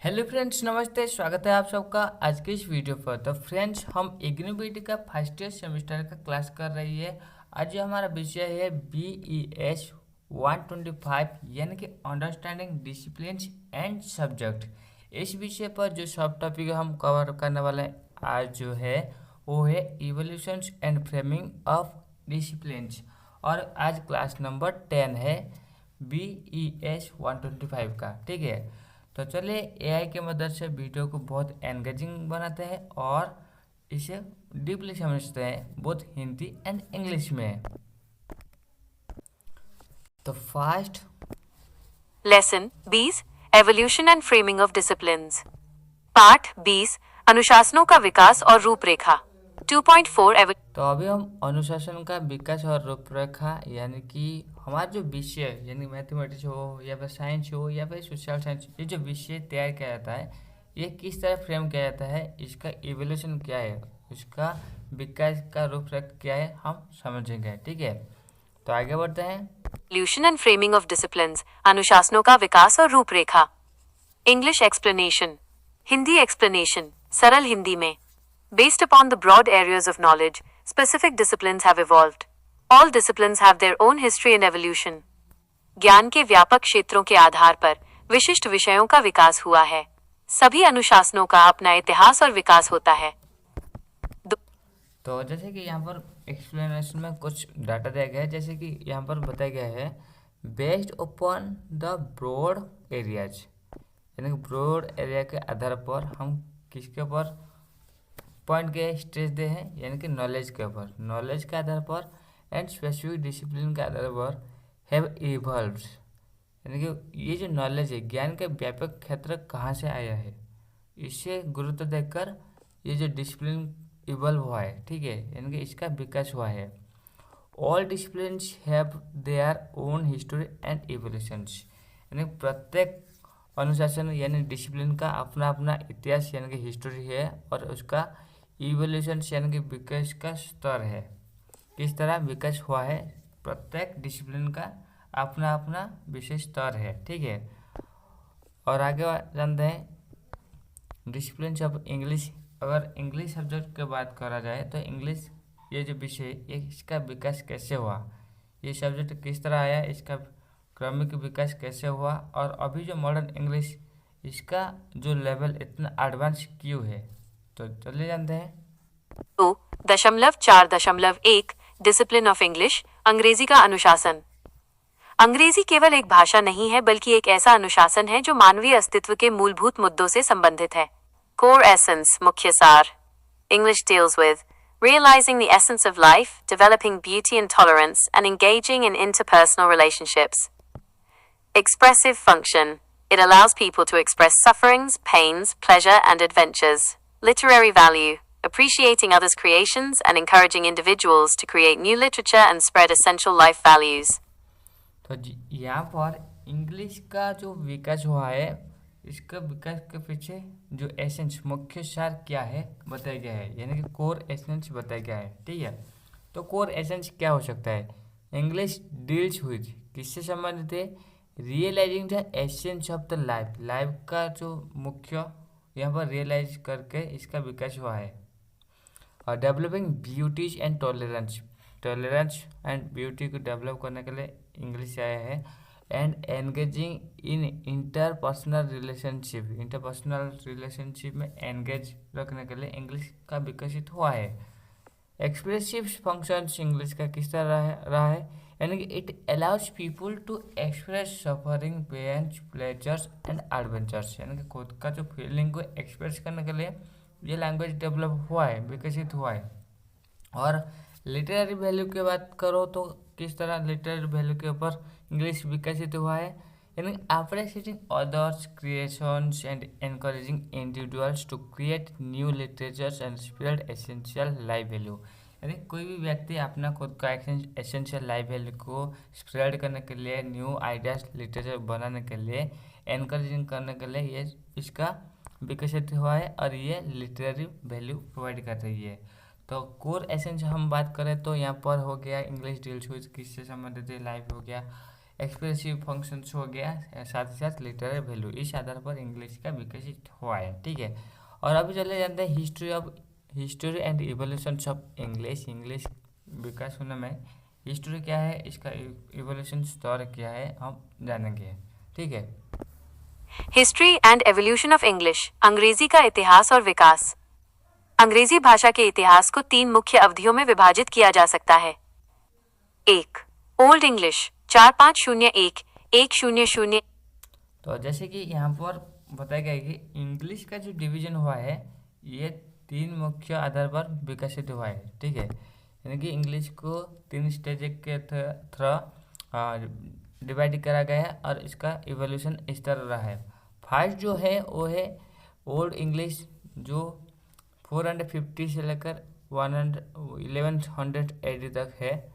Hello friends, नमस्ते। स्वागत है आप सबका आज के इस वीडियो पर। तो फ्रेंड्स, हम इग्नू का फर्स्ट ईयर सेमेस्टर का क्लास कर रही है। आज जो हमारा विषय है BES 125 यानी कि अंडरस्टैंडिंग डिसिप्लिन एंड सब्जेक्ट। इस विषय पर जो सब टॉपिक हम कवर करने वाले हैं आज जो है वो है evolution and framing of discipline. और आज क्लास नंबर 10 है BES 125 का। ठीक है, तो चलिए AI के मदद से वीडियो को बहुत एंगेजिंग बनाते हैं और इसे डीपली समझते हैं बोथ हिंदी एंड इंग्लिश में। तो first lesson 20 evolution and framing of disciplines. पाठ 20 अनुशासनों का विकास और रूपरेखा। 2.4 तो अभी हम अनुशासन का विकास और रूपरेखा यानी कि हमारा जो विषय यानी मैथमेटिक्स हो या फिर साइंस हो या फिर सोशल साइंस, ये जो विषय तैयार किया जाता है ये किस तरह फ्रेम किया जाता है, इसका इवोल्यूशन क्या है, इसका विकास का रूपरेखा क्या है, हम समझेंगे। ठीक है, तो आगे बढ़ते हैं। Evolution and framing of disciplines, अनुशासनों का विकास और रूपरेखा। English explanation. हिंदी एक्सप्लेनेशन सरल हिंदी में। Based upon the broad areas of knowledge, specific disciplines have evolved. All disciplines have their own history and evolution. ज्ञान के व्यापक क्षेत्रों के आधार पर विशिष्ट विषयों का विकास हुआ है। सभी अनुशासनों का अपना इतिहास और विकास होता है। तो जैसे कि यहाँ पर एक्सप्लेनेशन में कुछ डाटा दिया गया है, जैसे कि यहाँ पर बताया गया है based upon the broad areas, यानी कि ब्रॉड एरिया के आधार पर हम किसके ऊपर पॉइंट के स्ट्रेस दे हैं, यानी कि नॉलेज के ऊपर, नॉलेज के आधार पर एंड स्पेसिफिक डिसिप्लिन के आधार पर हैव इवॉल्व्ड, यानी कि ये जो नॉलेज है, ज्ञान के व्यापक क्षेत्र कहाँ से आया है, इससे गुरुत्व देकर ये जो डिसिप्लिन इवॉल्व हुआ है। ठीक है, यानी कि इसका विकास हुआ है। All discipline have their own history and evolutions, यानी प्रत्येक अनुशासन यानी डिसिप्लिन का अपना अपना इतिहास यानी कि हिस्टोरी है और उसका इवोल्यूशन यानी कि विकास का स्तर है, किस तरह विकास हुआ है। प्रत्येक डिसिप्लिन का अपना अपना विशेष स्तर है। ठीक है, और आगे जानते हैं डिसिप्लिन ऑफ इंग्लिश। अगर इंग्लिश सब्जेक्ट की बात करा जाए तो इंग्लिश ये जो विषय ये इसका विकास कैसे हुआ, ये सब्जेक्ट किस तरह आया, इसका क्रमिक विकास कैसे हुआ, और अभी जो मॉडर्न इंग्लिश इसका जो लेवल इतना एडवांस क्यों है, तो चलिए जानते हैं। 2.4.1 डिसिप्लिन ऑफ इंग्लिश, अंग्रेजी का अनुशासन। अंग्रेजी केवल एक भाषा नहीं है बल्कि एक ऐसा अनुशासन है जो मानवीय अस्तित्व के मूलभूत मुद्दों से संबंधित है। कोर एसेंस, मुख्य सार। English deals with realizing the essence of life, developing beauty and tolerance, and engaging in interpersonal relationships. Expressive function. It allows people to express sufferings, pains, pleasure, and adventures. Literary value. Appreciating others' creations and encouraging individuals to create new literature and spread essential life values. तो यहाँ पर English का जो विकास हुआ है, इसका विकास के पीछे जो एसेंस मुख्य सार क्या है बताया गया है, यानी कि कोर एसेंस बताया गया है। ठीक है, तो कोर एसेंस क्या हो सकता है। इंग्लिश डील्स विद किससे संबंधित है, realising the essence of the life, life का जो मुख्य यहाँ पर रियलाइज करके इसका विकास हुआ है। और developing beauties and tolerance, tolerance and beauty को डेवलप करने के लिए इंग्लिश आया है। And engaging in interpersonal relationship, interpersonal relationship में एंगेज रखने के लिए इंग्लिश का विकसित हुआ है। एक्सप्रेसिव फंक्शंस इंग्लिश का किस तरह रहा है, यानी कि it allows people to express suffering, pain, pleasures and adventures, यानी कि खुद का जो फीलिंग को एक्सप्रेस करने के लिए ये लैंग्वेज डेवलप हुआ है, विकसित हुआ है। और लिटरेरी वैल्यू की बात करो तो किस तरह लिटरेरी वैल्यू के ऊपर इंग्लिश विकसित हुआ है, यानी appreciating others creations and encouraging individuals to create new literatures and spread essential life value, यानी कोई भी व्यक्ति अपना खुद का एसेंशियल लाइफ वैल्यू को स्प्रेड करने के लिए, न्यू आइडियाज लिटरेचर बनाने के लिए, एनकरेजिंग करने के लिए ये इसका विकसित हुआ है और ये लिटरेरी वैल्यू प्रोवाइड कर रही है। तो कोर एसेंस हम बात करें तो यहाँ पर हो गया इंग्लिश डील्स विद किससे संबंधित है, लाइफ हो गया। एक्सप्रेसिव फंक्शंस हो गया, साथ ही साथ लिटरेरी वैल्यू, इस आधार पर इंग्लिश का विकसित हुआ है। ठीक है, और अभी चले जाते हैं history and evolution of English. English विकास होने में हिस्ट्री क्या है, इसका इवोल्यूशन दौर क्या है, हम जानेंगे। ठीक है, history and evolution of English, अंग्रेजी का इतिहास और विकास। अंग्रेजी भाषा के इतिहास को 3 मुख्य अवधियों में विभाजित किया जा सकता है। 1. Old English 4501-100। तो जैसे कि यहाँ पर बताया गया है कि इंग्लिश का जो डिवीजन हुआ है ये 3 मुख्य आधार पर विकसित हुआ है। ठीक है, यानी कि इंग्लिश को 3 स्टेज के थ्रू डिवाइड करा गया है और इसका इवोल्यूशन इस तरह रहा है। फर्स्ट जो है वो है ओल्ड इंग्लिश जो 450 से लेकर 1180 तक है,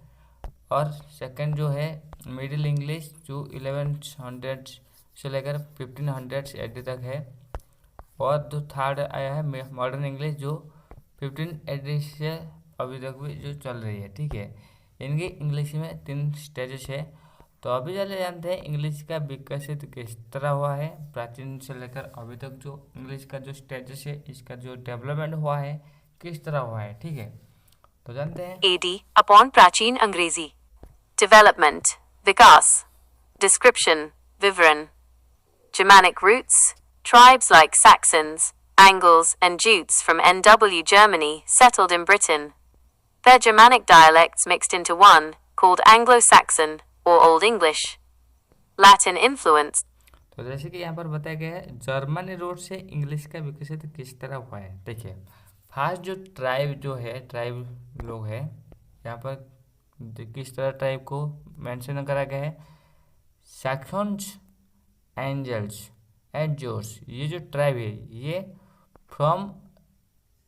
और सेकंड जो है मिडिल इंग्लिश जो 1100 से लेकर 1580 तक है, और जो थर्ड आया है मॉडर्न इंग्लिश जो 1580 से अभी तक भी जो चल रही है। ठीक है, इनकी इंग्लिश में 3 स्टेजेस है। तो अभी चले जानते हैं इंग्लिश का विकसित किस तरह हुआ है, प्राचीन से लेकर अभी तक जो इंग्लिश का जो स्टेजेस है इसका जो डेवलपमेंट हुआ है किस तरह हुआ है। ठीक है, तो जानते हैं। एडी अपॉन प्राचीन अंग्रेजी। डेवलपमेंट, विकास, डिस्क्रिप्शन, विवरण। Germanic roots, tribes like Saxons, Angles and Jutes from NW Germany settled in Britain. Their Germanic dialects mixed into one, called Anglo-Saxon or Old English. Latin influence. तो जैसे कि यहाँ पर बताया गया है जर्मनी रूट से इंग्लिश का विकसित किस तरह हुआ है। देखिए, फर्स्ट जो ट्राइब जो है, ट्राइब लोग है, यहाँ पर किस तरह ट्राइब को मेंशन करा गया है। सैक्सन्स, एंजल्स एंड जोर्स, ये जो ट्राइब है ये फ्रॉम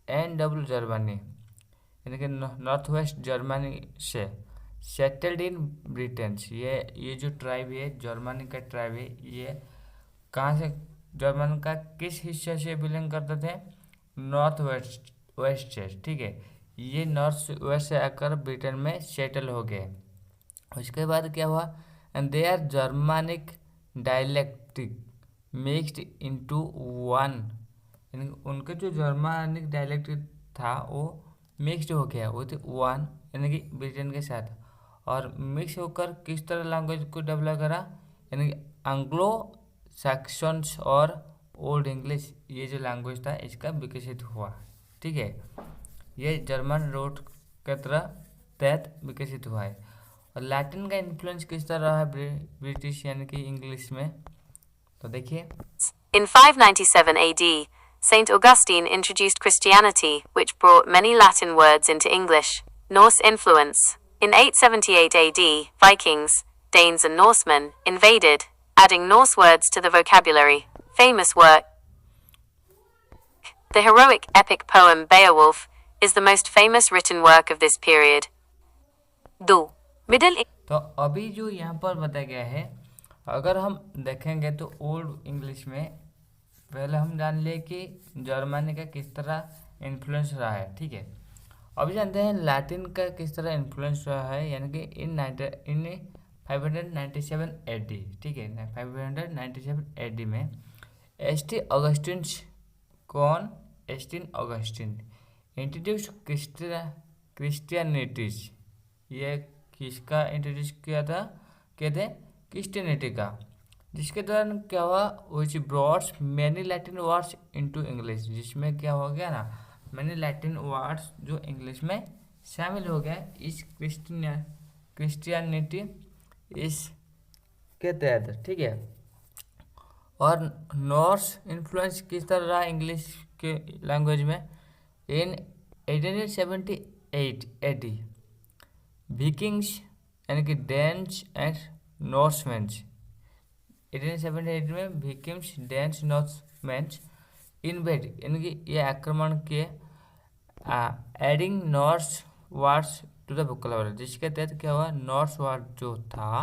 NW जर्मनी यानी कि नॉर्थ वेस्ट जर्मनी से सेटल्ड इन ब्रिटेन। ये जो ट्राइब है जर्मनी का ट्राइब है, ये कहाँ से, जर्मनी का किस हिस्से से बिलोंग करते थे, नॉर्थ वेस्ट से। ठीक है, ये नॉर्थ वेस्ट से आकर ब्रिटेन में सेटल हो गए। उसके बाद क्या हुआ, and they are Germanic dialectic mixed into one, यानी उनका जो जर्मनिक डायलेक्ट था वो मिक्स्ड हो गया विथ वन, यानी कि ब्रिटेन के साथ, और मिक्स होकर किस तरह लैंग्वेज को डेवलप करा, यानी कि एंग्लो सैक्सन्स और ओल्ड इंग्लिश, ये जो लैंग्वेज था इसका विकसित हुआ। ठीक है, ये जर्मन रूट के तहत विकसित हुआ है। और लैटिन का इन्फ्लुएंस किस तरह है ब्रिटिश यानी कि इंग्लिश में, तो देखिए। In 597 AD, Saint Augustine introduced Christianity, which brought many Latin words into English. Norse influence. In 878 AD, Vikings, Danes and Norsemen invaded, adding Norse words to the vocabulary. Famous work. The heroic epic poem Beowulf is the most famous written work of this period. 2. Middle. तो अभी जो यहाँ पर बताया गया है, अगर हम देखेंगे तो ओल्ड इंग्लिश में पहले हम जान लिए कि जर्मनी का किस तरह इन्फ्लुएंस रहा है। ठीक है, अभी जानते हैं लैटिन का किस तरह इन्फ्लुएंस रहा है, यानी कि इन 597 AD। ठीक है, 597 AD में एस्टिन ऑगस्टिन इंट्रोड्यूस क्रिश्चियनिटीज। ये किसका इंट्रोड्यूस किया था, कहते हैं क्रिश्चियनिटी का, जिसके दौरान क्या हुआ, which brought many Latin words into English, जिसमें क्या हो गया ना, मैनी लैटिन वर्ड्स जो इंग्लिश में शामिल हो गया इस क्रिश्चियनिटी इसके तहत। ठीक है, और नॉर्स इन्फ्लुएंस किस तरह रहा इंग्लिश के लैंग्वेज में। इन 1878 AD विकिंग्स यानी कि डेन्स एंड नॉर्समेंस, 1878 में विकिंग्स, डेन्स, नॉर्समेंस इन्वेड यानी कि ये आक्रमण किए, adding Norse words to the vocabulary, जिसके तहत क्या हुआ, नॉर्स वर्ड जो था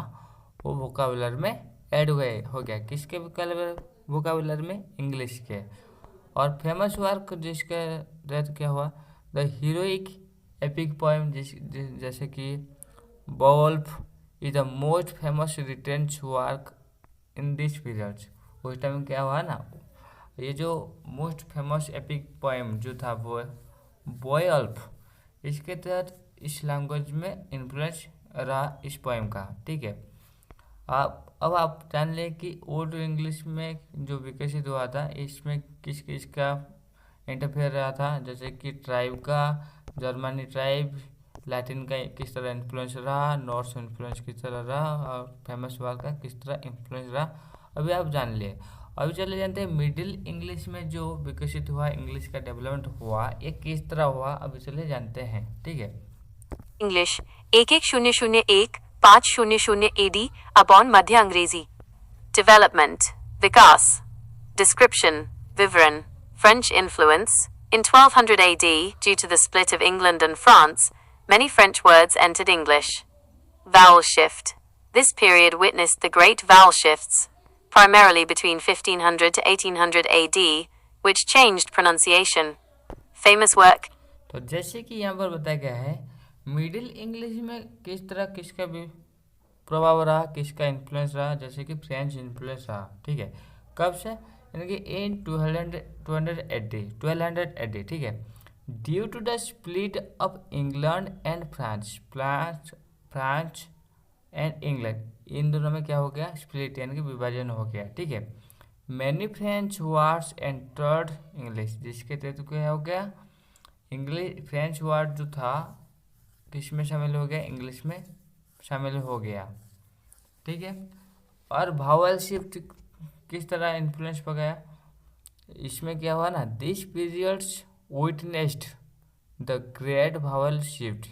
वो वोकैबुलरी में ऐड हो गया, किसके वोकैबुलरी में, इंग्लिश के। और फेमस वर्क जिसके तहत क्या हुआ, द हीरोइक एपिक पोएम, जैसे कि Beowulf, is the most famous written work in this period. उस टाइम क्या हुआ ना, ये जो मोस्ट फेमस एपिक पोएम जो था वो बोयल्फ, इसके तहत इस लैंग्वेज में इन्फ्लुएंस रहा इस पोएम का। ठीक है, अब आप जान लें कि ओल्ड इंग्लिश में जो विकसित हुआ था इसमें किस किस का इंटरफेयर रहा था, जैसे कि ट्राइब का, जर्मनी ट्राइब, लैटिन का किस तरह इन्फ्लुएंस रहा, नॉर्थ इन्फ्लुएंस किस तरह रहा, और फेमस वर्ड का किस तरह इन्फ्लुएंस रहा, अभी आप जान लिए। अभी चले जानते हैं मिडिल इंग्लिश में जो विकसित हुआ, इंग्लिश का डेवलपमेंट हुआ, ये किस तरह हुआ, अभी चले जानते हैं। ठीक है, इंग्लिश 11001-500 AD अपॉन मध्य अंग्रेजी। डेवलपमेंट विकास। डिस्क्रिप्शन विवरण। French influence. In 1200 AD, due to the split of England and France, many French words entered English. Vowel shift. This period witnessed the great vowel shifts, primarily between 1500 to 1800 AD, which changed pronunciation. Famous work. तो जैसे कि यहाँ पर बताया गया है middle English में किस तरह किसका भी प्रभाव रहा, किसका इन्फ्लुएंस रहा, जैसे कि फ्रेंच इन्फ्लुएंस रहा। ठीक है, कब से, यानी कि इन 1280। ठीक है, due to the split of England and France and England, इन दोनों में क्या हो गया, स्प्लिट यानी कि विभाजन हो गया। ठीक है, many French words entered English, जिसके तहत क्या हो गया, इंग्लिश फ्रेंच वर्ड जो था किस में शामिल हो गया, इंग्लिश में शामिल हो गया। ठीक है, और भावल शिफ्ट किस तरह इन्फ्लुएंस हो गया, इसमें क्या हुआ ना, this periods witnessed the great Bhawal shift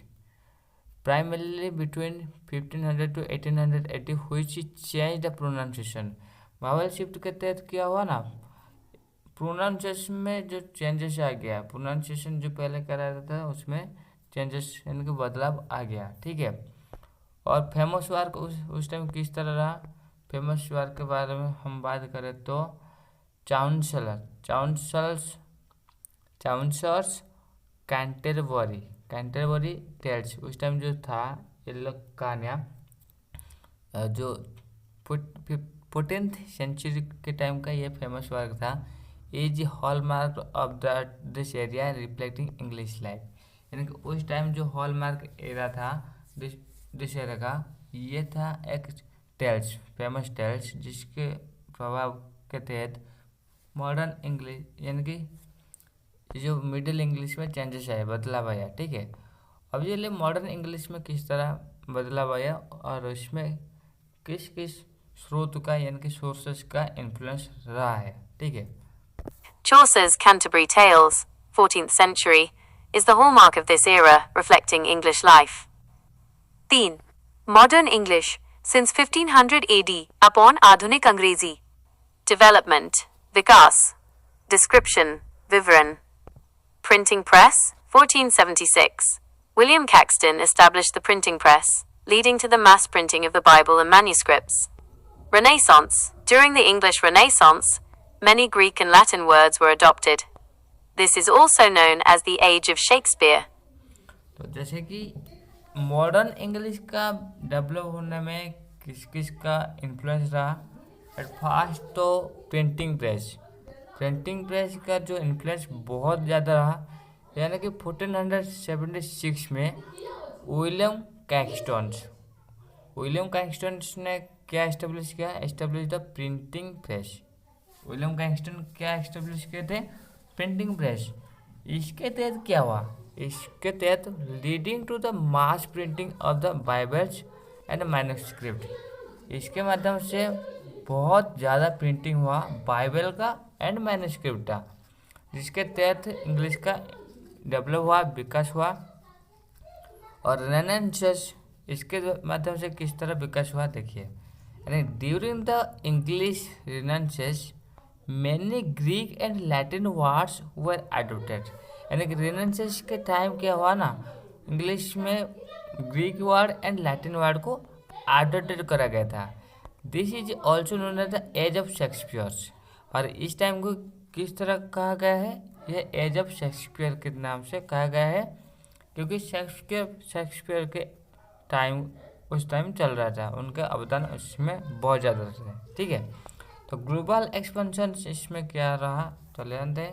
primarily between 1500 to 1880 which change the pronunciation. Bhawal shift के तहत क्या हुआ ना, प्रोनाउंसिएशन में जो चेंजेस आ गया, प्रोनाउंसिएशन जो पहले करा रहा था उसमें चेंजेस यानी कि बदलाव आ गया। ठीक है, और फेमस वर्क उस टाइम किस तरह रहा, फेमस वर्क के बारे में हम बात करें तो चाउंसर्स कैंटरबरी टेल्स, उस टाइम जो था ये लोग कहानियाँ जो 14th सेंचुरी के टाइम का ये फेमस वर्क था। Is hallmark of this area reflecting English life, यानी कि उस टाइम जो हॉलमार्क एरा था दिस एरा का, ये था एक टेल्स, फेमस टेल्स, जिसके प्रभाव के तहत मॉडर्न इंग्लिश यानी कि जो मिडिल इंग्लिश में चेंजेस आए, बदलाव आया। ठीक है, अब ये ले मॉडर्न इंग्लिश में किस तरह बदलाव आया और उसमें किस किस स्रोत का यानी कि सोर्सेस का इन्फ्लुएंस रहा है। ठीक है, Chaucer's Canterbury Tales, 14th century, is the hallmark of this era, reflecting English life. 3. Modern English, since 1500 AD, upon आधुनिक अंग्रेजी। Development, विकास। Description, विवरण। Printing press, 1476. William Caxton established the printing press, leading to the mass printing of the Bible and manuscripts. Renaissance. During the English Renaissance, many Greek and Latin words were adopted. This is also known as the Age of Shakespeare. तो जैसे कि modern English का develop होने में किस किस का influence रहा, एट फर्स्ट तो प्रिंटिंग प्रेस का जो इन्फ्लुएंस बहुत ज़्यादा रहा, यानी कि 1476 में विलियम कैक्सटन्स ने क्या एस्टेब्लिश किया, establish the printing press. William Caxton क्या एस्टेब्लिश किए थे, प्रिंटिंग प्रेस। इसके तहत क्या हुआ, इसके तहत leading to the mass printing of the Bibles and manuscript, इसके माध्यम से बहुत ज़्यादा प्रिंटिंग हुआ बाइबल का एंड मैन्युस्क्रिप्ट का, जिसके तहत इंग्लिश का डेवलप हुआ, विकास हुआ। और रेनेसांस, इसके माध्यम से किस तरह विकास हुआ देखिए, यानी during the English renaissance many Greek and Latin words were adopted, यानी कि रेनेसांस के टाइम क्या हुआ ना, इंग्लिश में Greek word and Latin word को एडोप्टेड करा गया था। This is also known as the age of Shakespeare's, और इस टाइम को किस तरह कहा गया है, यह एज ऑफ शेक्सपियर के नाम से कहा गया है, क्योंकि शेक्सपियर के टाइम उस टाइम चल रहा था, उनका अवदान उसमें बहुत ज़्यादा था। ठीक है, तो ग्लोबल एक्सपेंशन इसमें क्या रहा तो लेने दें।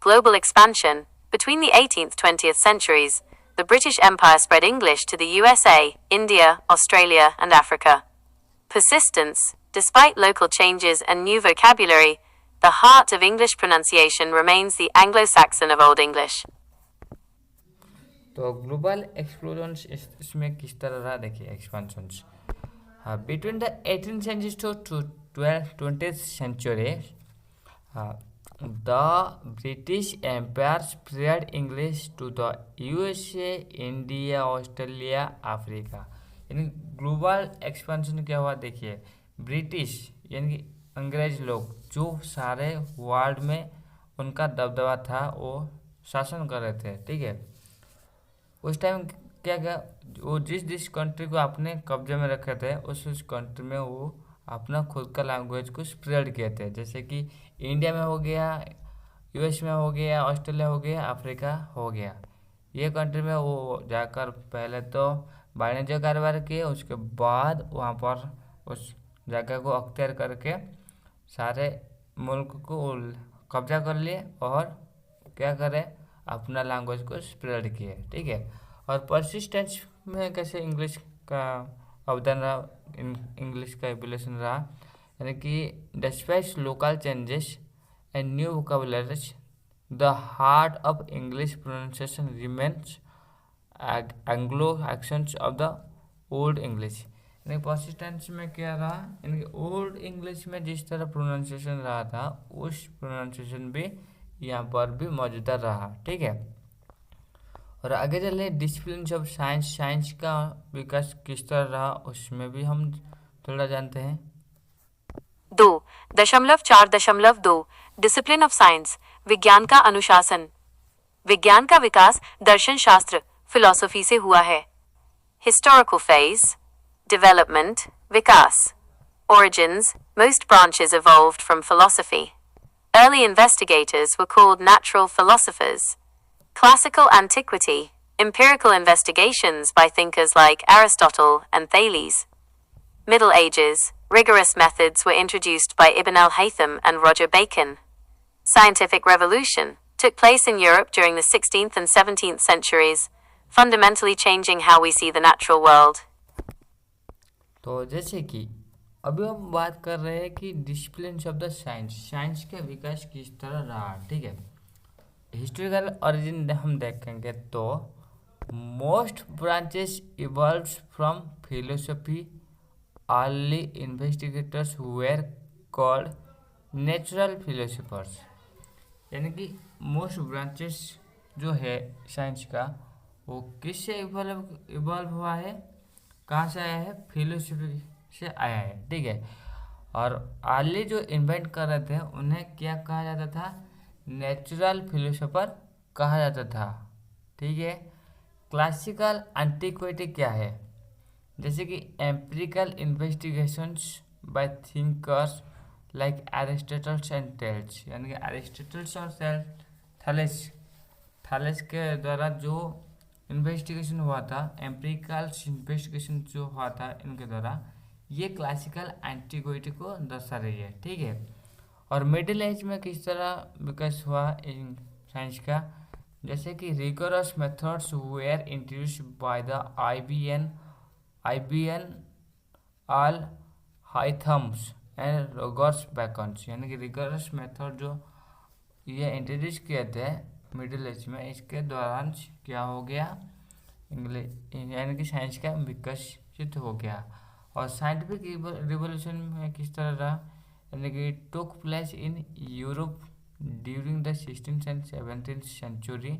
Global expansion. Between the 18th-20th centuries, the British Empire spread English to the USA, India, Australia, and Africa. Persistence. Despite local changes and new vocabulary, the heart of English pronunciation remains the Anglo-Saxon of Old English. तो global explosion इसमें किस तरह रहा देखिए expansion. हाँ, between the 18th century to 20th century the British Empire spread English to the USA, India, Australia, Africa। यानी global expansion क्या हुआ देखिए, ब्रिटिश यानी कि अंग्रेज लोग जो सारे वर्ल्ड में उनका दबदबा था वो शासन कर रहे थे। ठीक है, उस टाइम क्या वो जिस कंट्री को अपने कब्जे में रखे थे उस कंट्री में वो अपना खुद का लैंग्वेज को स्प्रेड किए थे। जैसे कि इंडिया में हो गया, यूएस में हो गया, ऑस्ट्रेलिया हो गया, अफ्रीका हो गया। ये कंट्री में वो जाकर पहले तो वाणिज्य कारोबार किए, उसके बाद वहाँ पर उस जगह को अख्तियार करके सारे मुल्क को कब्जा कर लिए और क्या करे अपना लैंग्वेज को स्प्रेड किए। ठीक है, और परसिस्टेंस में कैसे इंग्लिश का अवदान रहा, इंग्लिश का एवोल्यूशन रहा, यानी कि despite local changes and new vocabularies the heart of English pronunciation remains Anglo accents of the old English. यानी परसिस्टेंस में क्या रहा, यानी ओल्ड इंग्लिश में जिस तरह प्रोनाउंसिएशन रहा था उस प्रोनाउंसिएशन भी यहाँ पर भी मौजूदा रहा। ठीक है, और आगे चले डिसिप्लिन ऑफ साइंस, साइंस का विकास किस तरह रहा उसमें भी हम थोड़ा जानते हैं। 2.4.2 डिसिप्लिन ऑफ साइंस, विज्ञान का अनुशासन। विज्ञान का विकास दर्शन शास्त्र फिलॉसफी से हुआ है। Historical phase, development, Vikas. Origins, most branches evolved from philosophy. Early investigators were called natural philosophers. Classical antiquity, empirical investigations by thinkers like Aristotle and Thales. Middle Ages, rigorous methods were introduced by Ibn al-Haytham and Roger Bacon. Scientific revolution took place in Europe during the 16th and 17th centuries, fundamentally changing how we see the natural world. तो जैसे कि अभी हम बात कर रहे हैं कि discipline of the science, science का विकास किस तरह रहा। ठीक है, हिस्टोरिकल ओरिजिन हम देखेंगे तो most branches evolve from philosophy, early investigators where called natural philosophers. यानी कि मोस्ट ब्रांचेस जो है साइंस का वो किससे इवॉल्व हुआ है, कहाँ से आया है, फिलोसफी से आया है। ठीक है, और अर्ली जो इन्वेंट कर रहे थे उन्हें क्या कहा जाता था, नेचुरल फिलोसोफर कहा जाता था। ठीक है, क्लासिकल एंटीक्विटी क्या है, जैसे कि empirical investigations by thinkers like Aristotles and Thales. यानी कि एरिस्टोटल्स और थैलेस के द्वारा जो इन्वेस्टिगेशन हुआ था, एम्पिरिकल इन्वेस्टिगेशन जो हुआ था इनके द्वारा, ये क्लासिकल एंटीक्विटी को दर्शा रही है। ठीक है, और मिडिल एज में किस तरह विकास हुआ इन साइंस का, जैसे कि rigorous methods were introduced by the Ibn al Haytham's and Roger's Bacon's. यानी कि रिगोरस मेथड जो ये इंट्रोड्यूस किए थे मिडिल एज में, इसके दौरान क्या हो गया, इंग्लिश यानी कि साइंस का विकसित हो गया। और साइंटिफिक रिवोल्यूशन में किस तरह रहा, यानी कि took place in Europe during the 16th and 17th century,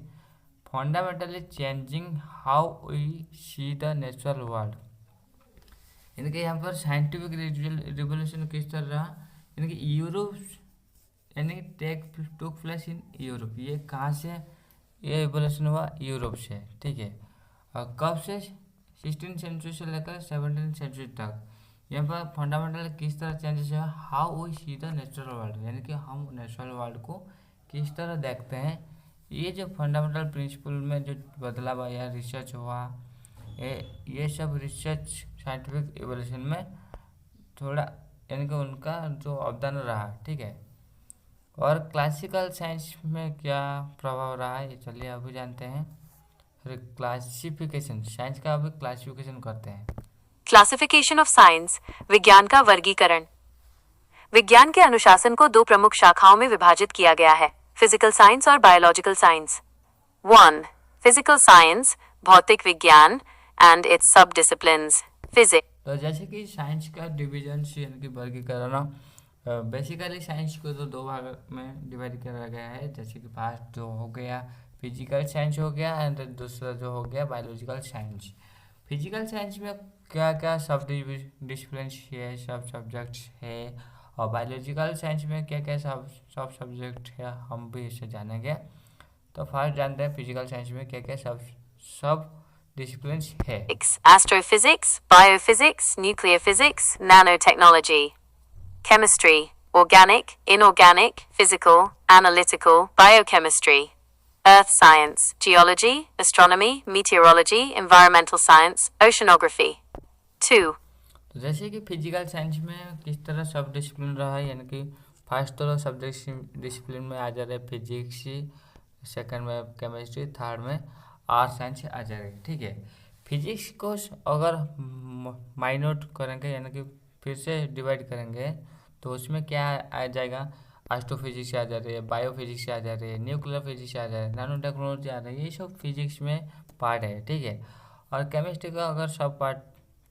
fundamentally changing how we see the natural world. यानी कि यहाँ पर साइंटिफिक रिवोल्यूशन किस तरह रहा, यानी कि यूरोप यानी टुक प्लेस इन यूरोप, ये कहाँ से ये रिवोल्यूशन हुआ, यूरोप से। ठीक है, और कब से, 16th सेंचुरी से लेकर 17th सेंचुरी तक। यहाँ पर फंडामेंटल किस तरह चेंजेस हुआ, how we see the natural world, यानी कि हम नेचुरल वर्ल्ड को किस तरह देखते हैं। ये जो फंडामेंटल प्रिंसिपल में जो बदलाव आया, रिसर्च हुआ, ये सब रिसर्च साइंटिफिक एवोल्यूशन में थोड़ा यानी कि उनका जो अवदान रहा, ठीक है। और क्लासिकल साइंस में क्या प्रभाव रहा है, ये चलिए अभी जानते हैं। फिर क्लासिफिकेशन, साइंस का अभी क्लासिफिकेशन करते हैं। क्लासिफिकेशन ऑफ साइंस, विज्ञान का वर्गीकरण। विज्ञान के अनुशासन को दो प्रमुख शाखाओं में विभाजित किया गया है, फिजिकल साइंस और बायोलॉजिकल साइंस। 1. फिजिकल साइंस, भौतिक विज्ञान एंड इट्स सब डिसिप्लिन्स। फिजिक्स। तो जैसे कि साइंस का डिवीजन यानी कि वर्गीकरण, बेसिकली साइंस को तो दो भाग में डिवाइड करा गया है। जैसे कि फर्स्ट जो हो गया फिजिकल साइंस हो गया, एंड दूसरा जो हो गया बायोलॉजिकल साइंस। फिजिकल साइंस में क्या क्या सब डिसिप्लिन है, सब सब्जेक्ट्स है, और बायोलॉजिकल साइंस में क्या क्या सब सब्जेक्ट है, हम भी इसे जानेंगे। तो फर्स्ट जानते हैं फिजिकल साइंस में क्या क्या सब डिसिप्लिन है। Astrophysics, biophysics, nuclear physics, nanotechnology. Chemistry, organic, inorganic, physical, analytical, biochemistry. Earth science, geology, astronomy, meteorology, environmental science, oceanography. 2. तो जैसे कि फिजिकल साइंस में किस तरह सब डिसिप्लिन रहा है, यानी कि फर्स्ट तो सब डिसिप्लिन में आ जा रहा है फिजिक्स, सेकंड में केमिस्ट्री, थर्ड में आर्ट साइंस आ जा रही है, ठीक है। फिजिक्स को अगर माइनोट करेंगे यानी कि फिर से डिवाइड करेंगे तो उसमें क्या आ जाएगा, एस्ट्रोफिजिक्स आ जा रही है, बायोफिजिक्स आ जा रही है, न्यूक्लियर फिजिक्स आ जा रही है, नैनो टेक्नोलॉजी आ रही है, ये सब फिजिक्स में पार्ट है, ठीक है। और केमिस्ट्री का अगर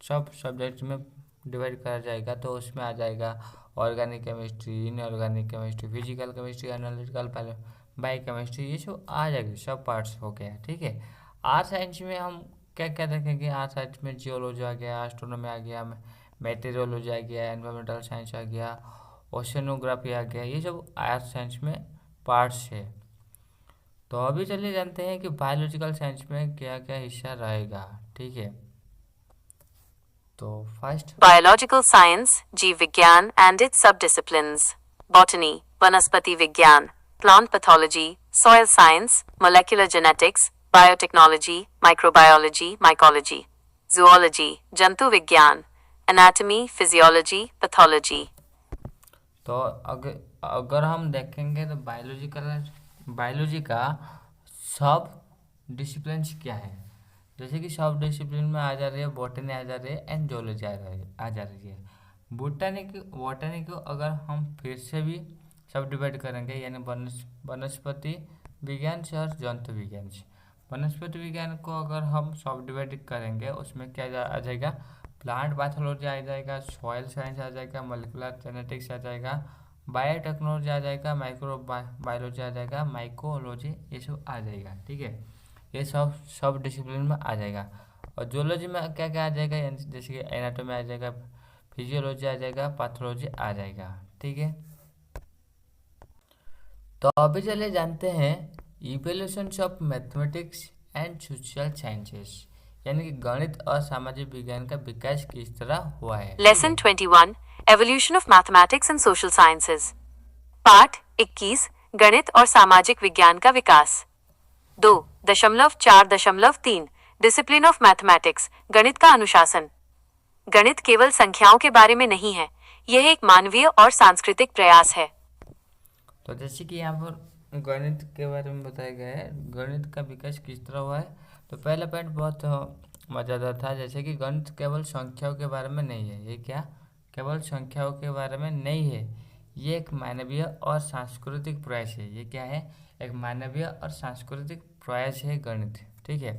सब सब्जेक्ट में डिवाइड करा जाएगा तो उसमें आ जाएगा organic chemistry, inorganic chemistry, physical chemistry, analytical bio chemistry, ये सब आ जाएगी, सब पार्ट्स हो गया, ठीक है। आर्ट साइंस में हम क्या क्या देखेंगे, आर्ट साइंस में जियोलॉजी आ गया, एस्ट्रोनॉमी आ गया, मेटेरियोलॉजी आ गया, एनवायरमेंटल साइंस आ गया, ओशनोग्राफी आ गया, ये सब आर्ट साइंस में पार्ट्स है। तो अभी चलिए जानते हैं कि बायोलॉजिकल साइंस में क्या क्या हिस्सा रहेगा, ठीक है। तो फर्स्ट बायोलॉजिकल साइंस, जीव विज्ञान एंड इट्स सब डिसिप्लिन्स। बॉटनी, वनस्पति विज्ञान, plant pathology, soil science, molecular genetics, biotechnology, microbiology, mycology. Zoology, जंतु विज्ञान, एनाटॉमी, फिजियोलॉजी, पैथोलॉजी। तो अगर हम देखेंगे तो बायोलॉजी का सब डिसिप्लिन्स क्या है, जैसे कि सब डिसिप्लिन में आ जा रही है बॉटनी आ जा रही है एंड जूलॉजी आ जा रही है। बॉटनी को अगर हम फिर से भी सब डिवाइड करेंगे यानी वनस्पति विज्ञान से और जंतु विज्ञान से। वनस्पति विज्ञान को अगर हम सब डिवाइड करेंगे उसमें क्या आ जाएगा, प्लांट पैथोलॉजी आ जाएगा, सॉइल साइंस आ जाएगा, मोलिकुलर जेनेटिक्स आ जाएगा, बायोटेक्नोलॉजी आ जाएगा, माइक्रो बायोलॉजी आ जाएगा, माइकोलॉजी, ये सब आ जाएगा, ठीक है। ये सब डिसिप्लिन में आ जाएगा। और जूलॉजी में क्या क्या आ जाएगा, जैसे कि एनाटॉमी आ जाएगा, फिजियोलॉजी आ जाएगा, पैथोलॉजी आ जाएगा, ठीक है। तो अभी चलिए जानते हैं evolutions of mathematics and social sciences, यानी कि गणित और सामाजिक विज्ञान का विकास किस तरह हुआ है। Lesson 21, evolution of mathematics and social sciences. पाठ 21, गणित और सामाजिक विज्ञान का विकास। 2.4.3 डिसिप्लिन ऑफ मैथमेटिक्स, गणित का अनुशासन। गणित केवल संख्याओं के बारे में नहीं है, यह एक मानवीय और सांस्कृतिक प्रयास है। तो जैसे कि यहाँ पर गणित के बारे में बताया गया है, गणित का विकास किस तरह हुआ है। तो पहला पॉइंट बहुत मज़ेदार था, जैसे कि गणित केवल संख्याओं के बारे में नहीं है। ये क्या, केवल संख्याओं के बारे में नहीं है, ये एक मानवीय और सांस्कृतिक प्रयास है। ये क्या है, एक मानवीय और सांस्कृतिक प्रयास है गणित, ठीक है।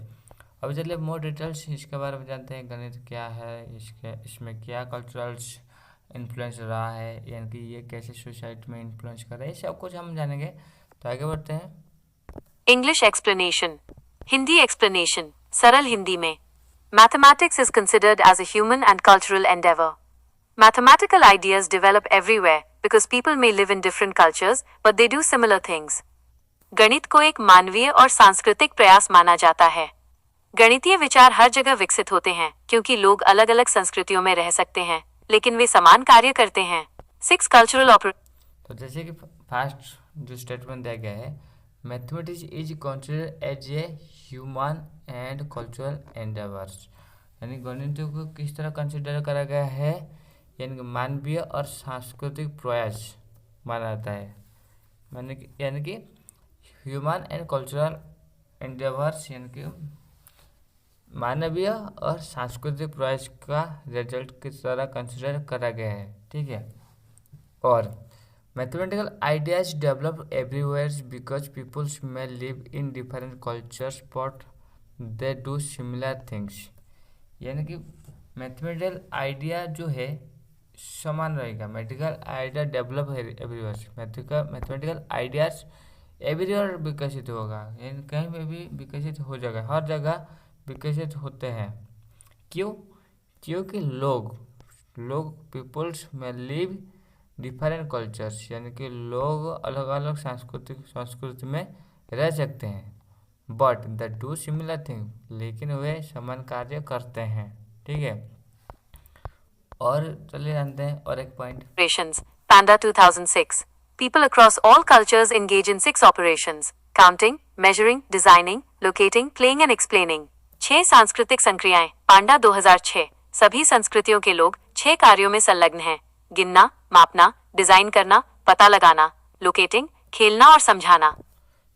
अब चलिए मोर डिटेल्स इसके बारे में जानते हैं, गणित क्या है, इसमें क्या कल्चरल्स इन्फ्लुएंस रहा है, यानी कि ये कैसे सोसाइटी में इन्फ्लुएंस कर रहा है, ये सब कुछ हम जानेंगे। तो आगे बढ़ते हैं। इंग्लिश एक्सप्लेनेशन, हिंदी एक्सप्लेनेशन, सरल हिंदी में। Mathematics is considered as a human and cultural endeavour. Mathematical ideas develop everywhere because people may live in different cultures, but they do similar things. गणित को एक मानवीय और सांस्कृतिक प्रयास माना जाता है। गणितीय विचार हर जगह विकसित होते हैं क्योंकि लोग अलग अलग संस्कृतियों में रह सकते हैं, लेकिन वे समान कार्य करते हैं। 6 कल्चरल तो जैसे कि फर्स्ट जो स्टेटमेंट दिया गया है, mathematics is considered as a human and cultural endeavours, यानी गणित को किस तरह कंसिडर करा गया है, यानी कि मानवीय और सांस्कृतिक प्रयास माना जाता है, यानी कि ह्यूमन एंड कल्चरल एंडेवर्स, यानी कि मानवीय और सांस्कृतिक प्रयास का रिजल्ट किस तरह कंसिडर करा गया है। ठीक है। और mathematical ideas develop everywhere because peoples में live in different cultures but they do similar things, यानी कि मैथमेटिकल आइडिया जो है समान रहेगा। Mathematical idea develop everywhere, mathematical ideas everywhere विकसित होगा, यानी कहीं पे भी विकसित हो जाएगा, हर जगह विकसित होते हैं। क्यों? क्योंकि लोग पीपल्स में लिव डिफरेंट कल्चर्स, यानी कि लोग अलग अलग संस्कृति में रह सकते हैं, but the do similar thing, लेकिन वे समान कार्य करते हैं। ठीक है। और चलिए जानते हैं और एक point. Operations. Panda 2006. People across all cultures engage in 6 operations: counting, measuring, designing, locating, playing and explaining. 6 सांस्कृतिक संक्रियाएं. पांडा 2006. सभी संस्कृतियों के लोग 6 कार्यों में संलग्न हैं: गिनना, मापना, डिजाइन करना, पता लगाना, लोकेटिंग, खेलना और समझाना।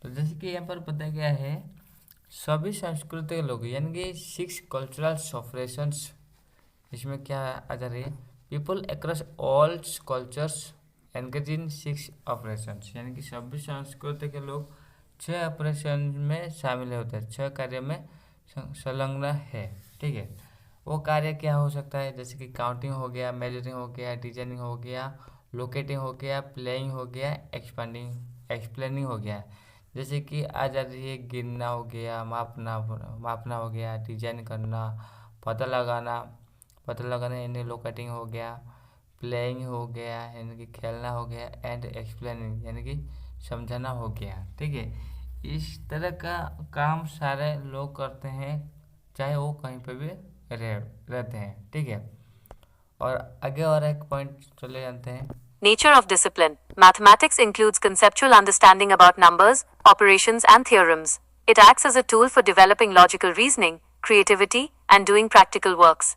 तो जैसे कि यहाँ पर बताया गया है सभी संस्कृति के लोग, यानी कि 6 कल्चरल ऑपरेशंस, इसमें क्या आ जा रही है, people across all cultures engage in 6 operations, यानी कि सभी संस्कृति के लोग 6 ऑपरेशन में शामिल होते हैं, 6 कार्य में संलग्न है। ठीक है। वो कार्य क्या हो सकता है, जैसे कि काउंटिंग हो गया, मेजरिंग हो गया, डिजाइनिंग हो गया, लोकेटिंग हो गया, प्लेइंग हो गया, एक्सप्लेनिंग हो गया। जैसे कि आ जाती है गिनना हो गया, मापना हो गया, डिजाइन करना, पता लगाना यानी लोकेटिंग हो गया, प्लेइंग हो गया यानी कि खेलना हो गया, एंड एक्सप्लेनिंग यानी कि समझाना हो गया। ठीक है। इस तरह का काम सारे लोग करते हैं, चाहे वो कहीं पे भी रहते हैं। ठीक है। और आगे और एक पॉइंट चले जानते हैं। Nature of discipline. Mathematics includes conceptual understanding about numbers, operations and theorems. It acts as a tool for developing logical reasoning, creativity and doing practical works.